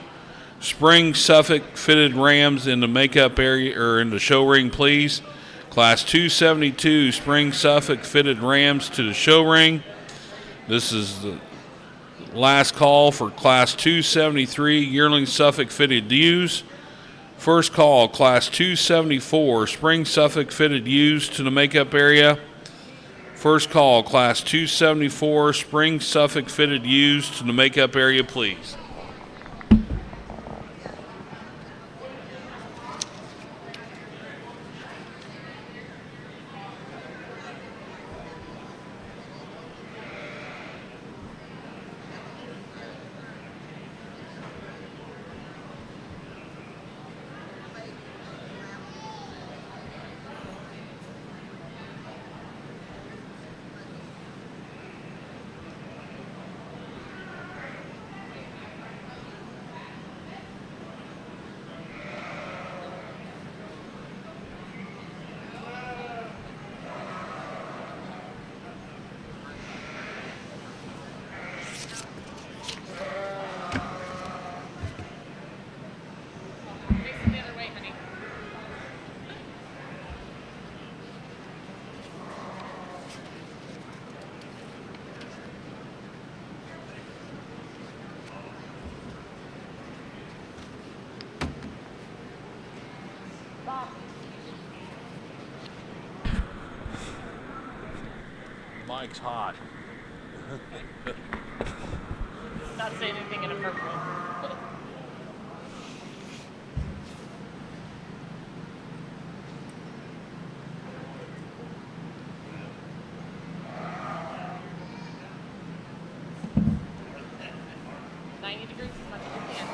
Spring Suffolk fitted rams in the makeup area, or in the show ring, please. Class 272 Spring Suffolk fitted rams to the show ring. This is the last call for Class 273 yearling Suffolk fitted ewes. First call, Class 274 Spring Suffolk fitted ewes to the makeup area. First call, Class 274 Spring Suffolk fitted ewes to the makeup area, please. Mike's hot. Not saying anything inappropriate. Degrees as much as you can.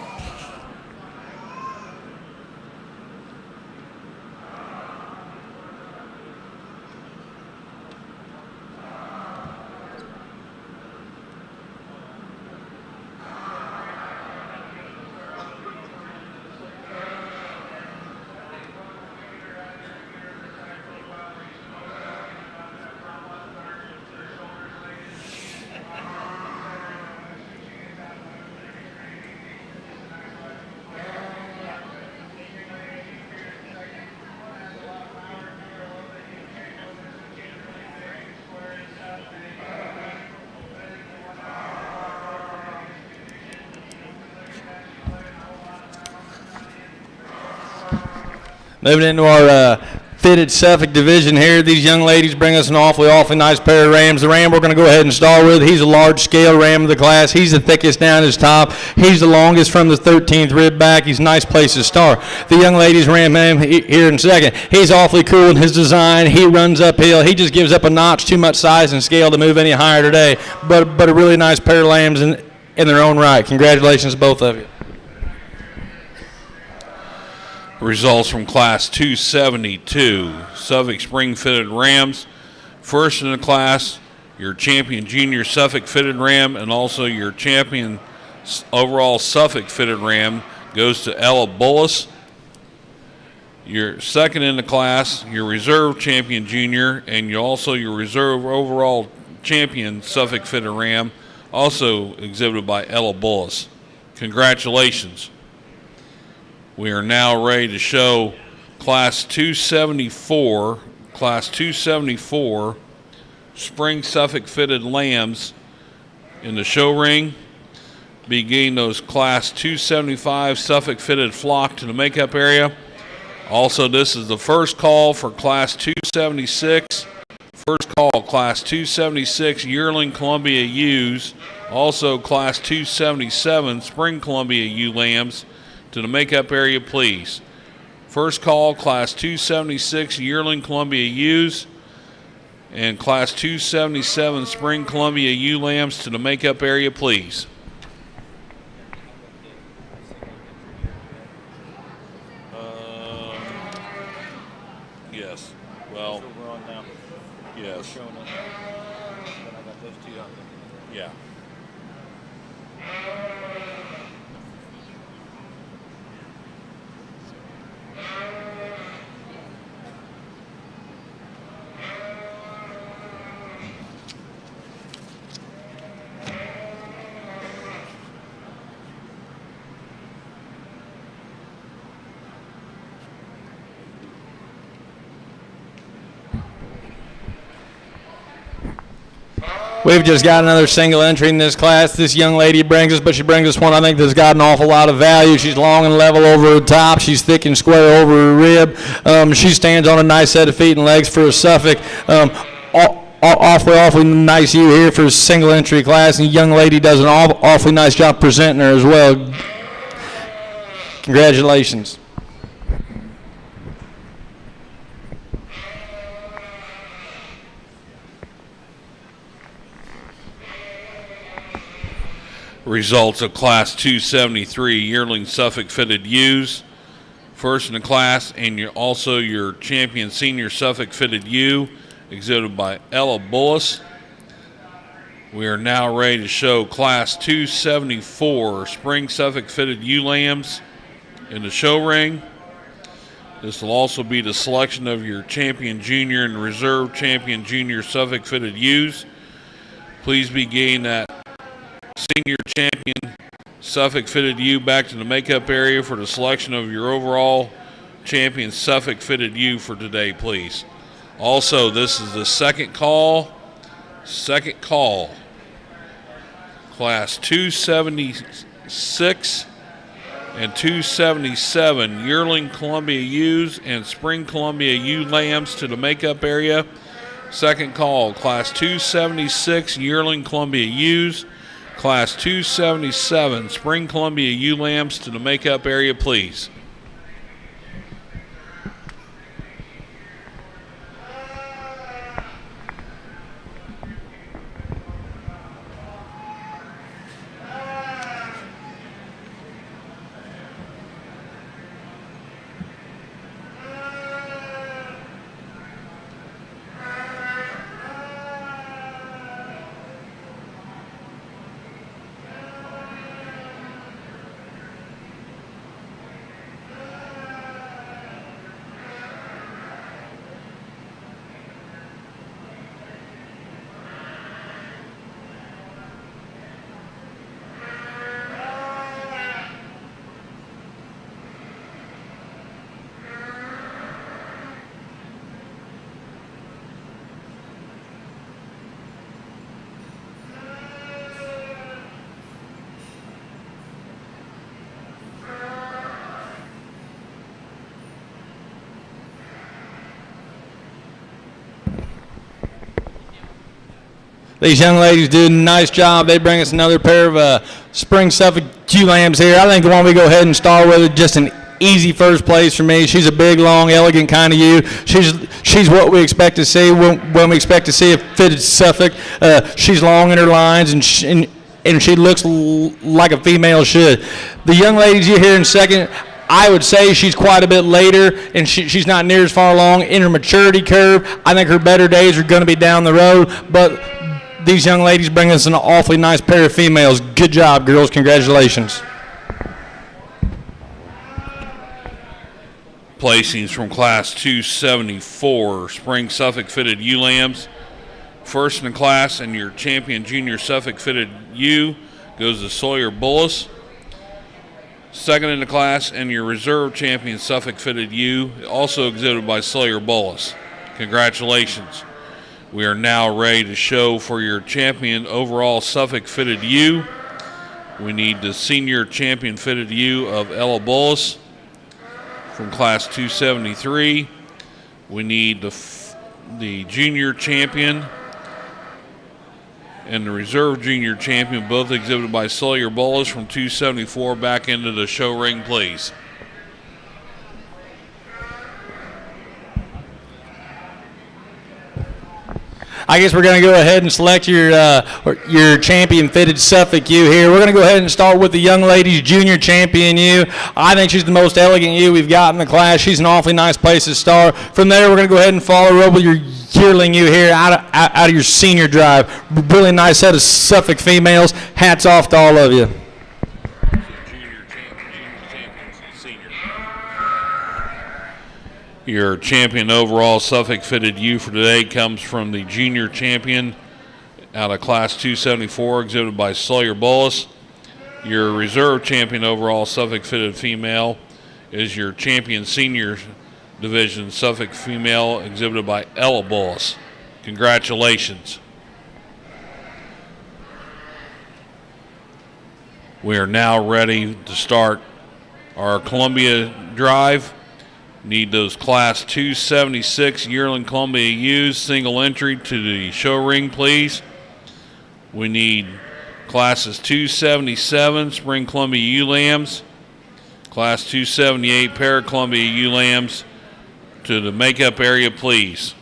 Moving into our fitted Suffolk division here, these young ladies bring us an awfully nice pair of rams. The ram we're going to go ahead and start with, he's a large scale ram of the class. He's the thickest down his top. He's the longest from the 13th rib back. He's a nice place to start. The young ladies ram him here in second. He's awfully cool in his design. He runs uphill. He just gives up a notch, too much size and scale to move any higher today. But a really nice pair of lambs in their own right. Congratulations, both of you. Results from Class 272 Suffolk Spring Fitted Rams. First in the class, your champion junior Suffolk Fitted Ram, and also your champion overall Suffolk Fitted Ram goes to Ella Bullis. Your second in the class, your reserve champion junior, and your reserve overall champion Suffolk Fitted Ram, also exhibited by Ella Bullis. Congratulations. We are now ready to show Class 274 Spring Suffolk Fitted Lambs in the show ring. Beginning those Class 275 Suffolk Fitted flock to the makeup area. Also, this is the first call for Class 276. First call, Class 276 Yearling Columbia ewes. Also, Class 277 Spring Columbia ewe lambs to the makeup area, please. First call, Class 276 Yearling Columbia Ewes and Class 277 Spring Columbia ewe lambs to the makeup area, please. Yes. Well, We're on now. yes. Showing up. But I got those two out there. Yeah. We've just got another single entry in this class. This young lady brings us, but she brings us one I think that's got an awful lot of value. She's long and level over the top. She's thick and square over her rib. She stands on a nice set of feet and legs for a Suffolk. Awfully nice ewe here for a single entry class, and the young lady does an awfully nice job presenting her as well. Congratulations. Results of Class 273 Yearling Suffolk Fitted Ewes. First in the class, and also your champion senior Suffolk Fitted ewe, exhibited by Ella Bullis. We are now ready to show Class 274 Spring Suffolk Fitted ewe lambs in the show ring. This will also be the selection of your champion junior and reserve champion junior Suffolk Fitted ewes. Please be getting that senior champion Suffolk Fitted ewe back to the makeup area for the selection of your overall champion Suffolk Fitted ewe for today, please. Also, this is the second call. Class 276 and 277 Yearling Columbia ewes and Spring Columbia ewe lambs to the makeup area. Second call, Class 276 Yearling Columbia ewes, Class 277 Spring Columbia ewe lambs to the makeup area, please. These young ladies do a nice job. They bring us another pair of Spring Suffolk ewe lambs here. I think the one we go ahead and start with is just an easy first place for me. She's a big, long, elegant kind of ewe. She's what we expect to see when we expect to see a fitted Suffolk. She's long in her lines, and she looks like a female should. The young ladies you hear in second, I would say she's quite a bit later, and she's not near as far along in her maturity curve. I think her better days are going to be down the road, but these young ladies bring us an awfully nice pair of females. Good job, girls. Congratulations. Placings from Class 274 Spring Suffolk Fitted ewe lambs. First in the class and your champion junior Suffolk Fitted ewe goes to Sawyer Bullis. Second in the class and your reserve champion Suffolk Fitted ewe, also exhibited by Sawyer Bullis. Congratulations. We are now ready to show for your champion overall Suffolk Fitted ewe. We need the senior champion fitted ewe of Ella Bullis from Class 273. We need the junior champion and the reserve junior champion, both exhibited by Sawyer Bullis from 274, back into the show ring, please. I guess we're going to go ahead and select your champion fitted Suffolk ewe here. We're going to go ahead and start with the young ladies junior champion ewe. I think she's the most elegant ewe we've got in the class. She's an awfully nice place to start. From there, we're going to go ahead and follow up with your yearling ewe here out of your senior drive. Really nice set of Suffolk females. Hats off to all of you. Your champion overall Suffolk fitted ewe for today comes from the junior champion out of class 274, exhibited by Sawyer Bullis. Your reserve champion overall Suffolk fitted female is your champion senior division Suffolk female, exhibited by Ella Bullis. Congratulations. We are now ready to start our Columbia drive. Need those class 276 yearling Columbia ewes, single entry to the show ring, please. We need classes 277 spring Columbia ewe lambs, class 278 pair Columbia ewe lambs to the makeup area, please.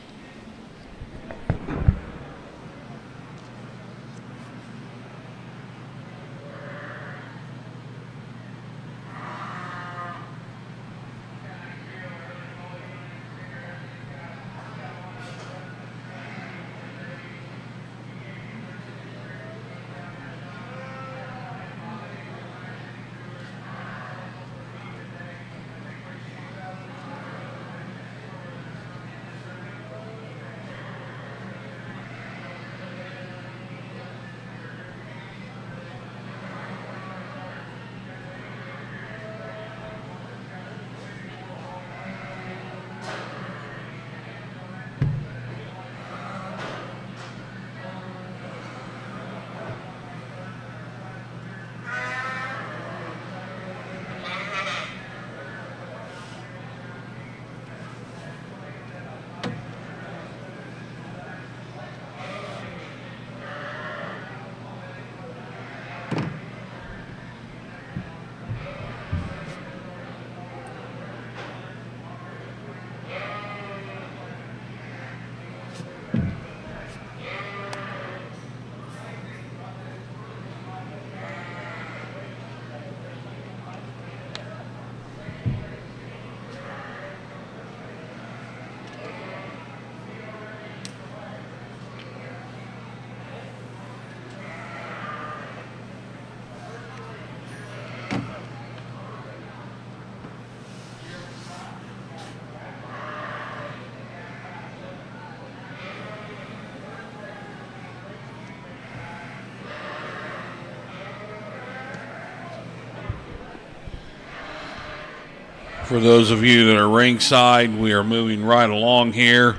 For those of you that are ringside, we are moving right along here.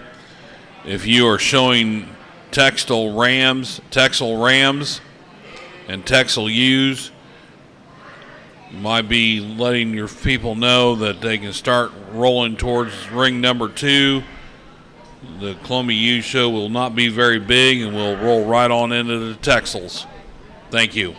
If you are showing Texel Rams, and Texel ewes, you might be letting your people know that they can start rolling towards ring number 2. The Columbia Ewe Show will not be very big, and we'll roll right on into the Texels. Thank you.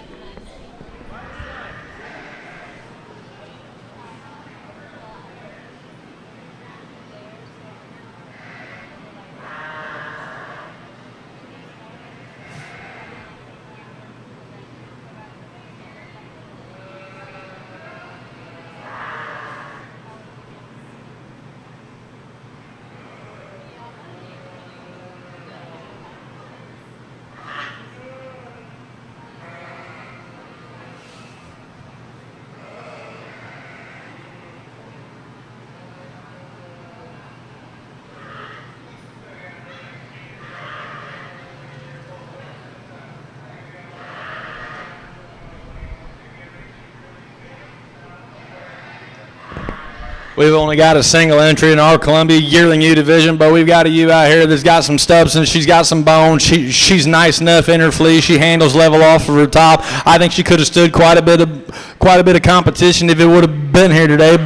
We've only got a single entry in our Columbia yearling ewe division, but we've got a ewe out here that's got some substance. She's got some bone. She's nice enough in her fleece. She handles level off of her top. I think she could have stood quite a bit of competition if it would have been here today.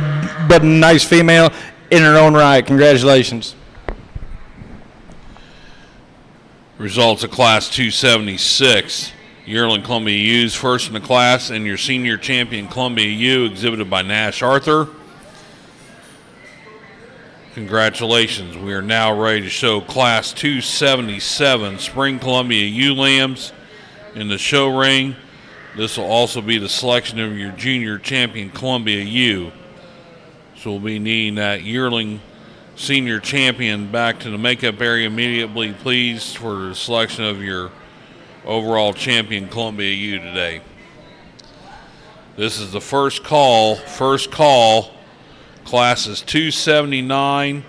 But a nice female in her own right. Congratulations. Results of class 276. Yearling Columbia ewes first in the class, and your senior champion Columbia ewe exhibited by Nash Arthur. Congratulations. We are now ready to show Class 277 Spring Columbia ewe lambs in the show ring. This will also be the selection of your junior champion Columbia ewe. So we'll be needing that yearling senior champion back to the makeup area immediately, please, for the selection of your overall champion Columbia ewe today. This is the first call. Classes 279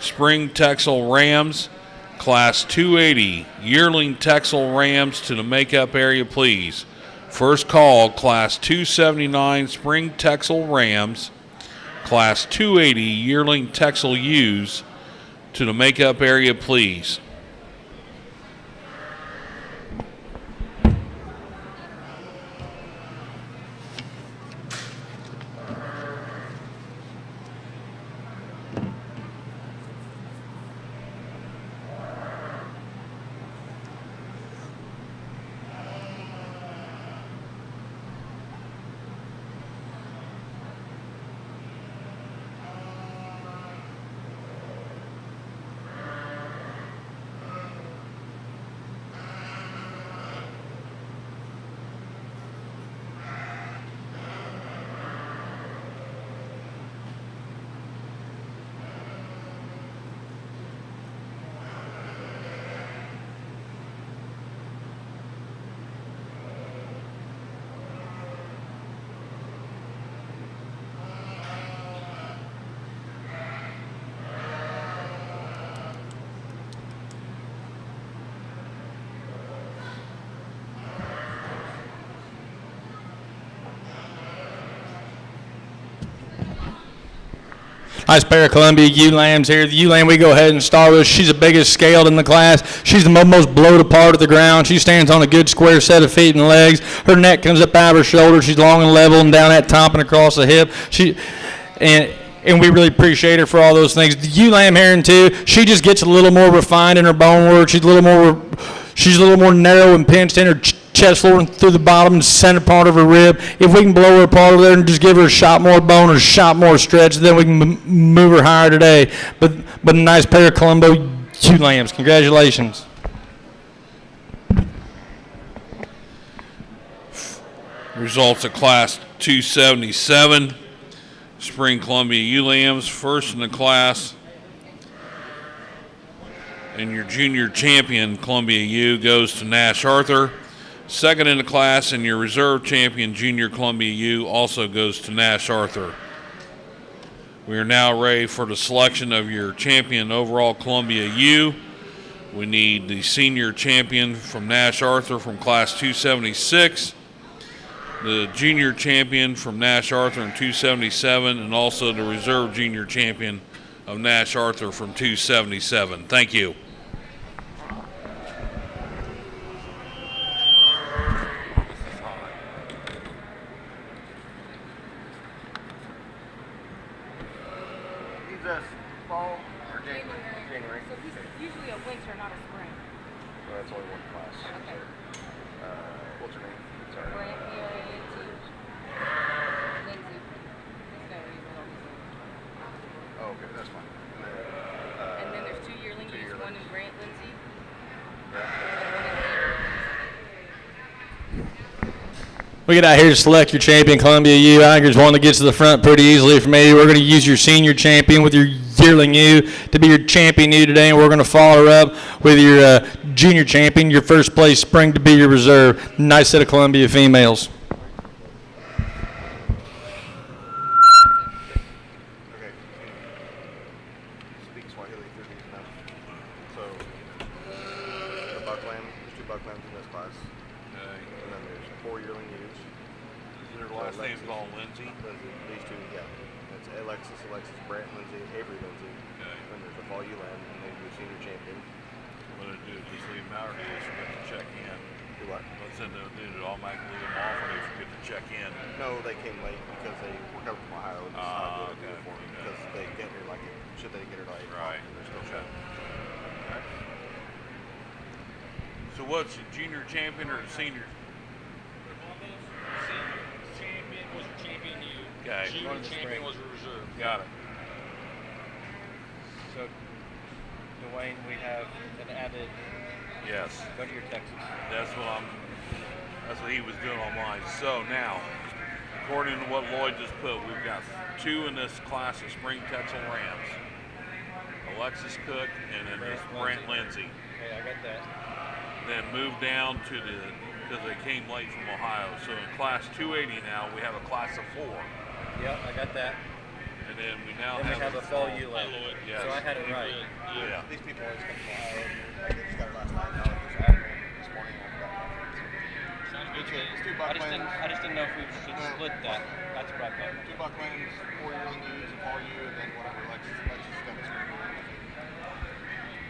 Spring Texel Rams, Class 280 Yearling Texel Rams to the makeup area, please. First call, Class 279 Spring Texel Rams, Class 280 Yearling Texel ewes to the makeup area, please. Nice pair of Columbia ewe lambs here. The ewe lamb we go ahead and start with. She's the biggest scaled in the class. She's the most blowed apart at the ground. She stands on a good square set of feet and legs. Her neck comes up out of her shoulder. She's long and level and down that top and across the hip. And we really appreciate her for all those things. The ewe lamb here too, she just gets a little more refined in her bone work. She's a little more narrow and pinched in her chest floor and through the bottom and center part of her rib. If we can blow her apart over there and just give her a shot more bone or a shot more stretch, then we can move her higher today. But a nice pair of Colombo ewe lambs. Congratulations. Results of Class 277 Spring Columbia ewe lambs. First in the class, and your junior champion Columbia ewe goes to Nash Arthur. Second in the class, and your reserve champion junior Columbia ewe also goes to Nash Arthur. We are now ready for the selection of your champion overall Columbia ewe. We need the senior champion from Nash Arthur from Class 276, the junior champion from Nash Arthur in 277, and also the reserve junior champion of Nash Arthur from 277. Thank you. Is this fall or January? January. So this is usually a winter, not a spring. Well, that's only one class. Okay. What's her name? Sorry. Brand P-O-A-N-T. Lindsay. This guy already wrote all these names. Oh, okay, that's fine. And then there's two yearling ewes, one in Grant Lindsay. We get out here to select your champion Columbia ewe. I think there's one that gets to the front pretty easily for me. We're going to use your senior champion with your yearling ewe to be your champion ewe today, and we're going to follow her up with your junior champion, your first place spring to be your reserve. Nice set of Columbia females. Okay. Speak Swahili through these enough. So, the buckland, there's two bucklams in this class. And then there's 4 yearling ewes. Your last name's called Lindsay? These two, yeah. That's Alexis, Brant Lindsay, Avery Lindsay. Okay. Then there's the fall ewe lamb, and then your senior champion. What do do? Just leave them out, or do you forget to check in? Do what? Let's send them, did it automatically leave them off, or do you forget to check in? No, they came late because they were coming from Ohio and decided to do okay. it for me because they get here like, should they get here like 8 o'clock, Right. and they're still shut. So what's your junior champion or the senior? Champion was your champion ewe. Okay. Junior champion was your reserve. Got it. Dwayne, we have an added. Yes. Go to your Texas. That's what he was doing online. So now, according to what Lloyd just put, we've got 2 in this class of Spring Texel Rams. Alexis Cook and then this Brant Lindsay. Okay, I got that. Then moved down to because they came late from Ohio. So in class 280 now, we have a class of 4. Yep, I got that. And then we now Then we have a fall ULA. Yes. So I had it right. Yeah. These people always come from Ohio. Like they just got it last night. Now they just added one this morning. I forgot about it. Sounds good. It's two I Bucklands. just didn't know if we should split that. That's what I thought. 2 Bucklands, 4 yearling ewes, a fall ewe, and then whatever Alexis got the spring ewe.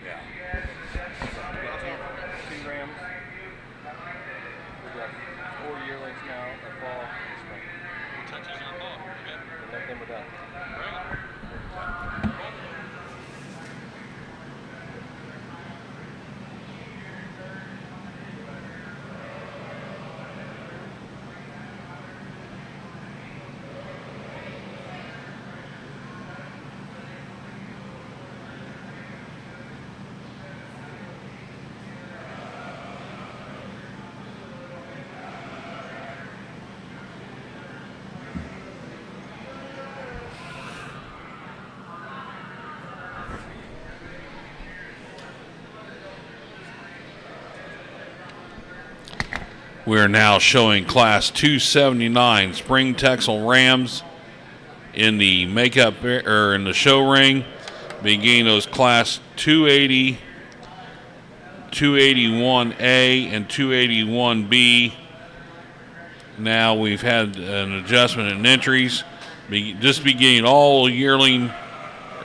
Yeah. We got two Rams. We got 4 yearlings now, a fall, and a spring. Texas on ball. Okay. And then we're done. Right. We are now showing class 279 Spring Texel Rams in the makeup or in the show ring, beginning those class 280, 281A, and 281B. Now we've had an adjustment in entries, just beginning all yearling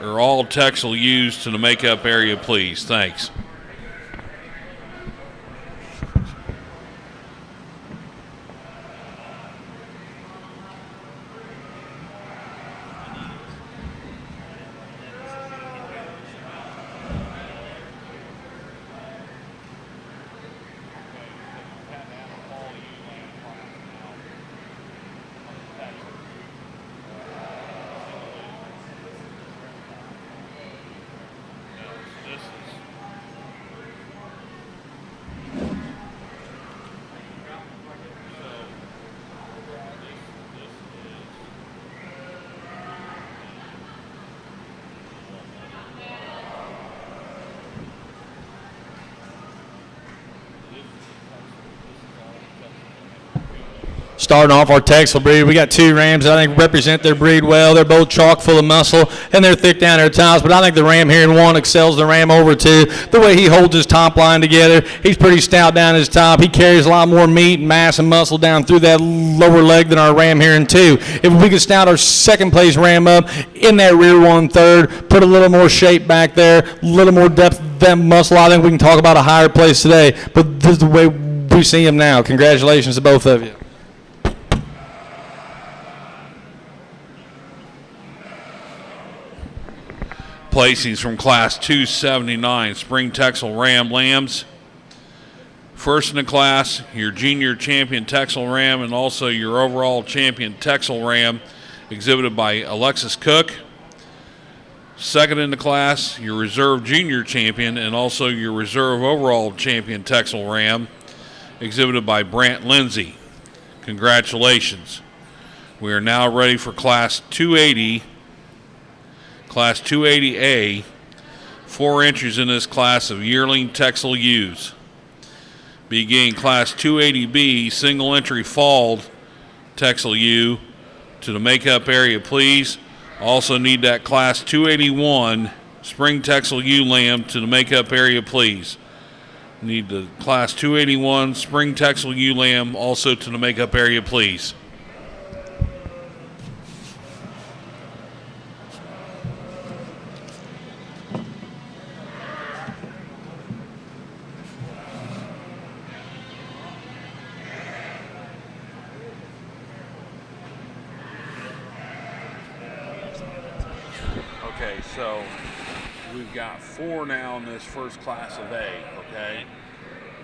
or all Texel used to the makeup area, please. Thanks. Starting off our Texel breed, we got 2 Rams that I think represent their breed well. They're both chock full of muscle, and they're thick down their tiles, but I think the Ram here in 1 excels the Ram over 2. The way he holds his top line together, he's pretty stout down his top. He carries a lot more meat, mass, and muscle down through that lower leg than our Ram here in 2. If we could stout our second place Ram up in that rear 1/3, put a little more shape back there, a little more depth, that muscle, I think we can talk about a higher place today. But this is the way we see him now. Congratulations to both of you. Placings from class 279 Spring Texel Ram Lambs. First in the class, your junior champion Texel Ram and also your overall champion Texel Ram, exhibited by Alexis Cook. Second in the class, your reserve junior champion and also your reserve overall champion Texel Ram, exhibited by Brant Lindsay. Congratulations. We are now ready for class 280. Class 280A, 4 entries in this class of yearling Texel ewes. Beginning class 280B, single entry fall Texel ewe to the makeup area, please. Also need that class 281 Spring Texel ewe lamb to the makeup area, please. Need the class 281 Spring Texel ewe lamb also to the makeup area, please. Okay, so we've got 4 now in this first class of A, okay?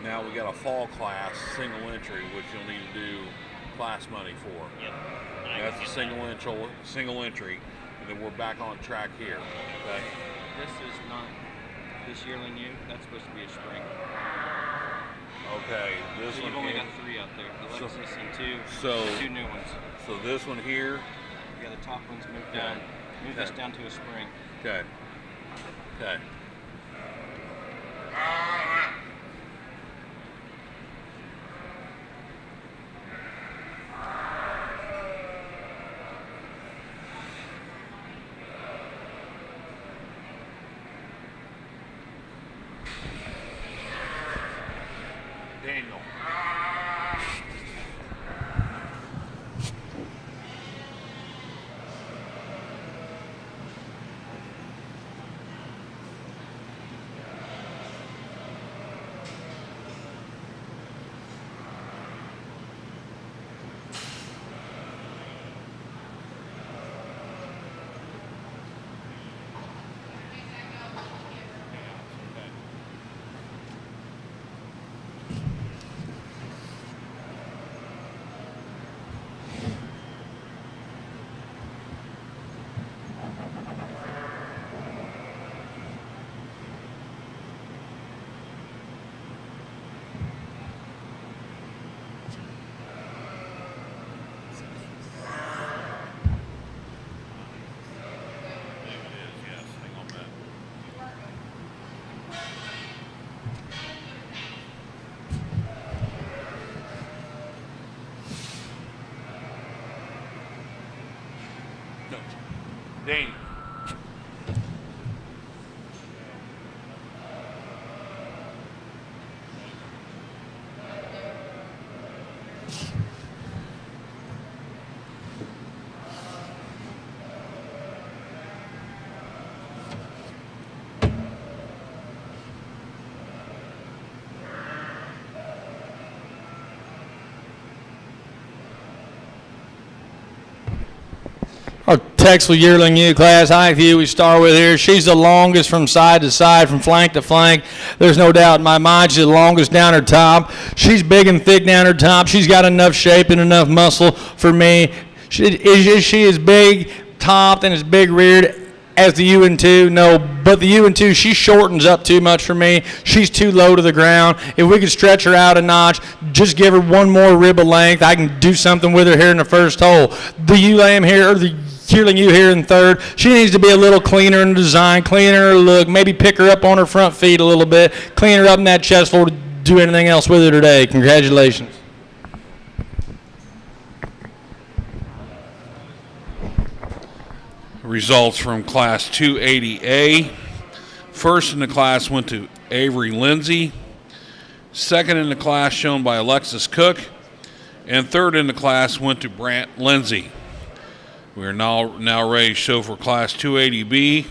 Now we got a fall class, single entry, which you'll need to do class money for. Yep. That's a single entry, and then we're back on track here, okay? This is not This yearling ewe, that's supposed to be a spring. Okay, this So one you've only here. got 3 out there. Alexis and so- two new ones. So this one here. Yeah, the top ones moved down. Move this Okay. down to a spring. Okay. Okay. Daniel. Daniel. Our Texel yearling ewe class height view we start with here. She's the longest from side to side, from flank to flank. There's no doubt in my mind she's the longest down her top. She's big and thick down her top. She's got enough shape and enough muscle for me. She is big topped and as big reared as the UN2? No, but the UN2, she shortens up too much for me. She's too low to the ground. If we could stretch her out a notch, just give her one more rib of length, I can do something with her here in the first hole. The ewe-lamb here, or the yearling ewe here in third, she needs to be a little cleaner in design, cleaner in look, maybe pick her up on her front feet a little bit, clean her up in that chest before we do anything else with her today. Congratulations. Results from Class 280A. First in the class went to Avery Lindsay. Second in the class shown by Alexis Cook. And third in the class went to Brant Lindsay. We are now ready to show for Class 280B.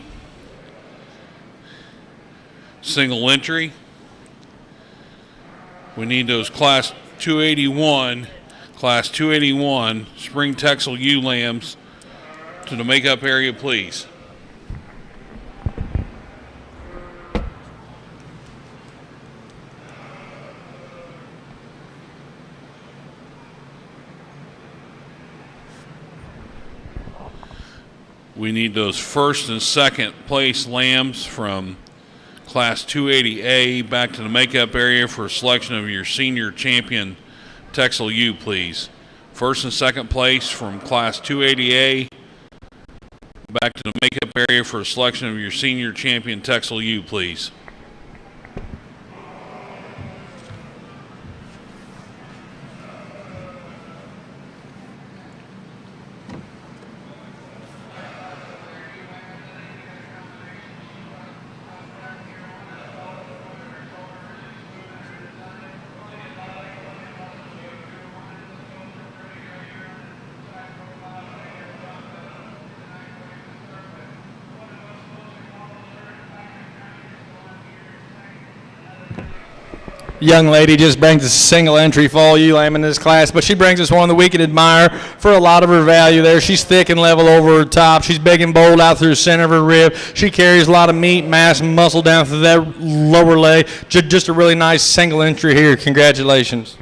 Single entry. We need those Class 281 Spring Texel ewe lambs to the makeup area, please. We need those first and second place lambs from Class 280A back to the makeup area for a selection of your senior champion Texel ewe, please. First and second place from Class 280A back to the makeup area for a selection of your senior champion Texel ewe, please. Young lady just brings a single entry fall ewe lamb in this class, but she brings us one that we can admire for a lot of her value there. She's thick and level over her top. She's big and bold out through the center of her rib. She carries a lot of meat, mass, and muscle down through that lower leg. Just a really nice single entry here. Congratulations.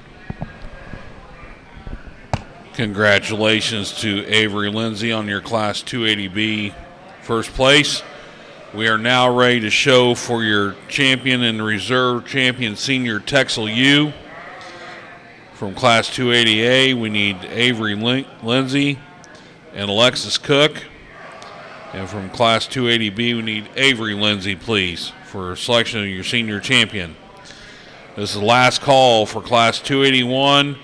Congratulations to Avery Lindsay on your Class 280B first place. We are now ready to show for your champion and reserve champion senior Texel U. From Class 280A, we need Avery Lindsay and Alexis Cook. And from Class 280B, we need Avery Lindsay, please, for selection of your senior champion. This is the last call for Class 281.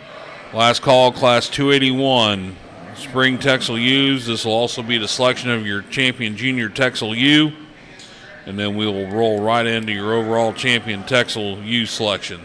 Last call, Class 281. Spring Texel U's. This will also be the selection of your champion junior Texel U. And then we will roll right into your overall champion Texel U selection.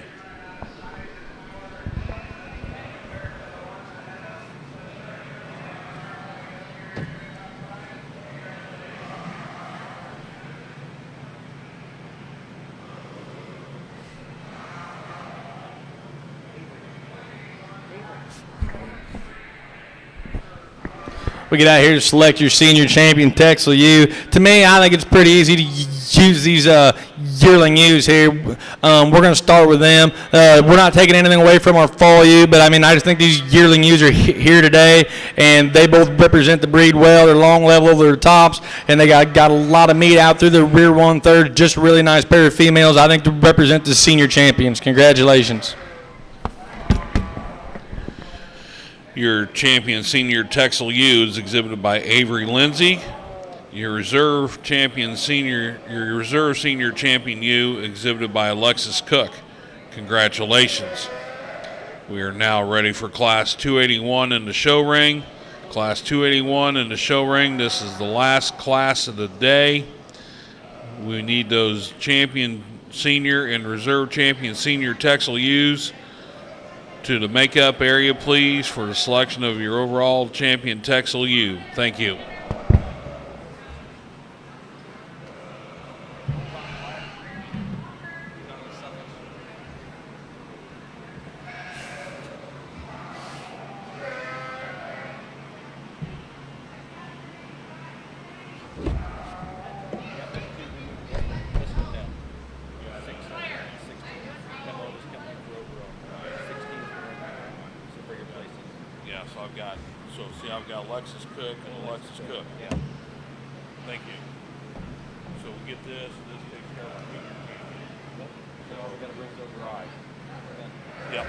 We get out here to select your senior champion, Texel U. To me, I think it's pretty easy to use these yearling U's here. We're going to start with them. We're not taking anything away from our fall U, but I mean, I just think these yearling U's are here today, and they both represent the breed well. They're long level, they're tops, and they got a lot of meat out through the rear 1/3. Just a really nice pair of females, I think, to represent the senior champions. Congratulations. Your champion senior Texel U is exhibited by Avery Lindsay. Your reserve senior champion U exhibited by Alexis Cook. Congratulations. We are now ready for Class 281 in the show ring. Class 281 in the show ring. This is the last class of the day. We need those champion senior and reserve champion senior Texel U's to the makeup area, please, for the selection of your overall champion Texel U. Thank you. I've got Alexis Cook and Alexis Cook. Yeah. Thank you. So we get this takes care of it. So all we got to bring is over your eyes. Yep.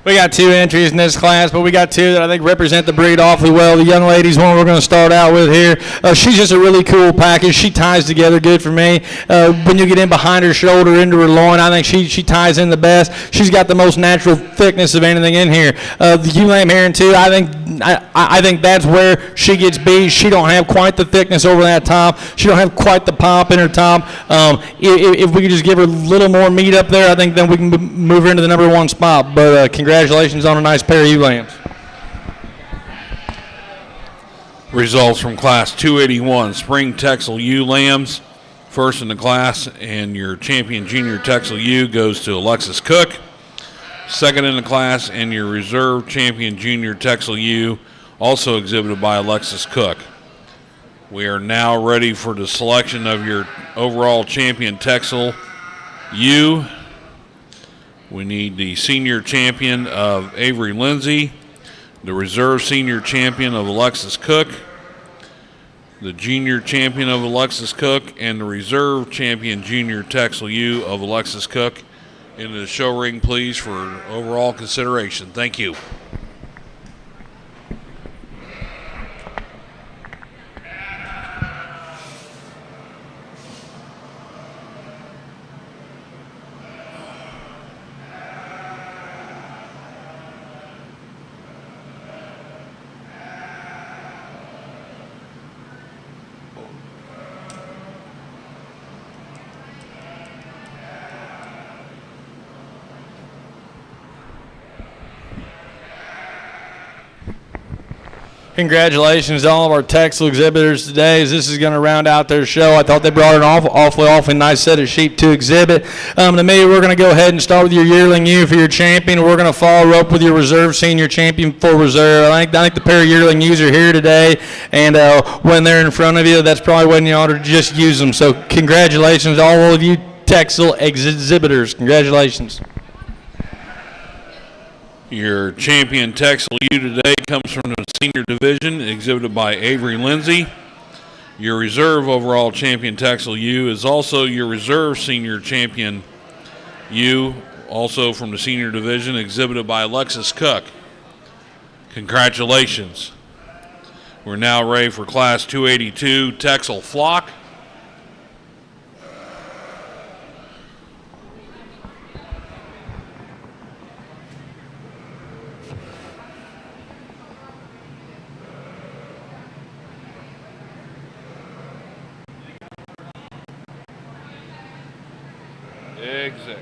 We got two entries in this class, but we got two that I think represent the breed awfully well. The young lady's one we're going to start out with here. She's just a really cool package. She ties together good for me. When you get in behind her shoulder, into her loin, I think she ties in the best. She's got the most natural thickness of anything in here. The ewe-lamb heron too, I think that's where she gets beat. She don't have quite the thickness over that top. She don't have quite the pop in her top. If we could just give her a little more meat up there, I think then we can move her into the number one spot. But congratulations on a nice pair of ewe-lambs. Results from Class 281, Spring Texel U Lambs. First in the class, and your champion junior Texel U goes to Alexis Cook. Second in the class, and your reserve champion junior Texel U, also exhibited by Alexis Cook. We are now ready for the selection of your overall champion Texel U. We need the senior champion of Avery Lindsay, the reserve senior champion of Alexis Cook, the junior champion of Alexis Cook, and the reserve champion junior Texel U of Alexis Cook into the show ring, please, for overall consideration. Thank you. Congratulations to all of our Texel exhibitors today, as this is going to round out their show. I thought they brought an awfully nice set of sheep to exhibit. To me, we're going to go ahead and start with your yearling ewe for your champion. We're going to follow up with your reserve senior champion for reserve. I think the pair of yearling ewes are here today, and when they're in front of you, that's probably when you ought to just use them. So congratulations to all of you Texel exhibitors. Congratulations. Your champion Texel ewe today comes from the senior division, exhibited by Avery Lindsay. Your reserve overall champion Texel ewe is also your reserve senior champion ewe, also from the senior division, exhibited by Alexis Cook. Congratulations. We're now ready for Class 282 Texel Flock. Exit.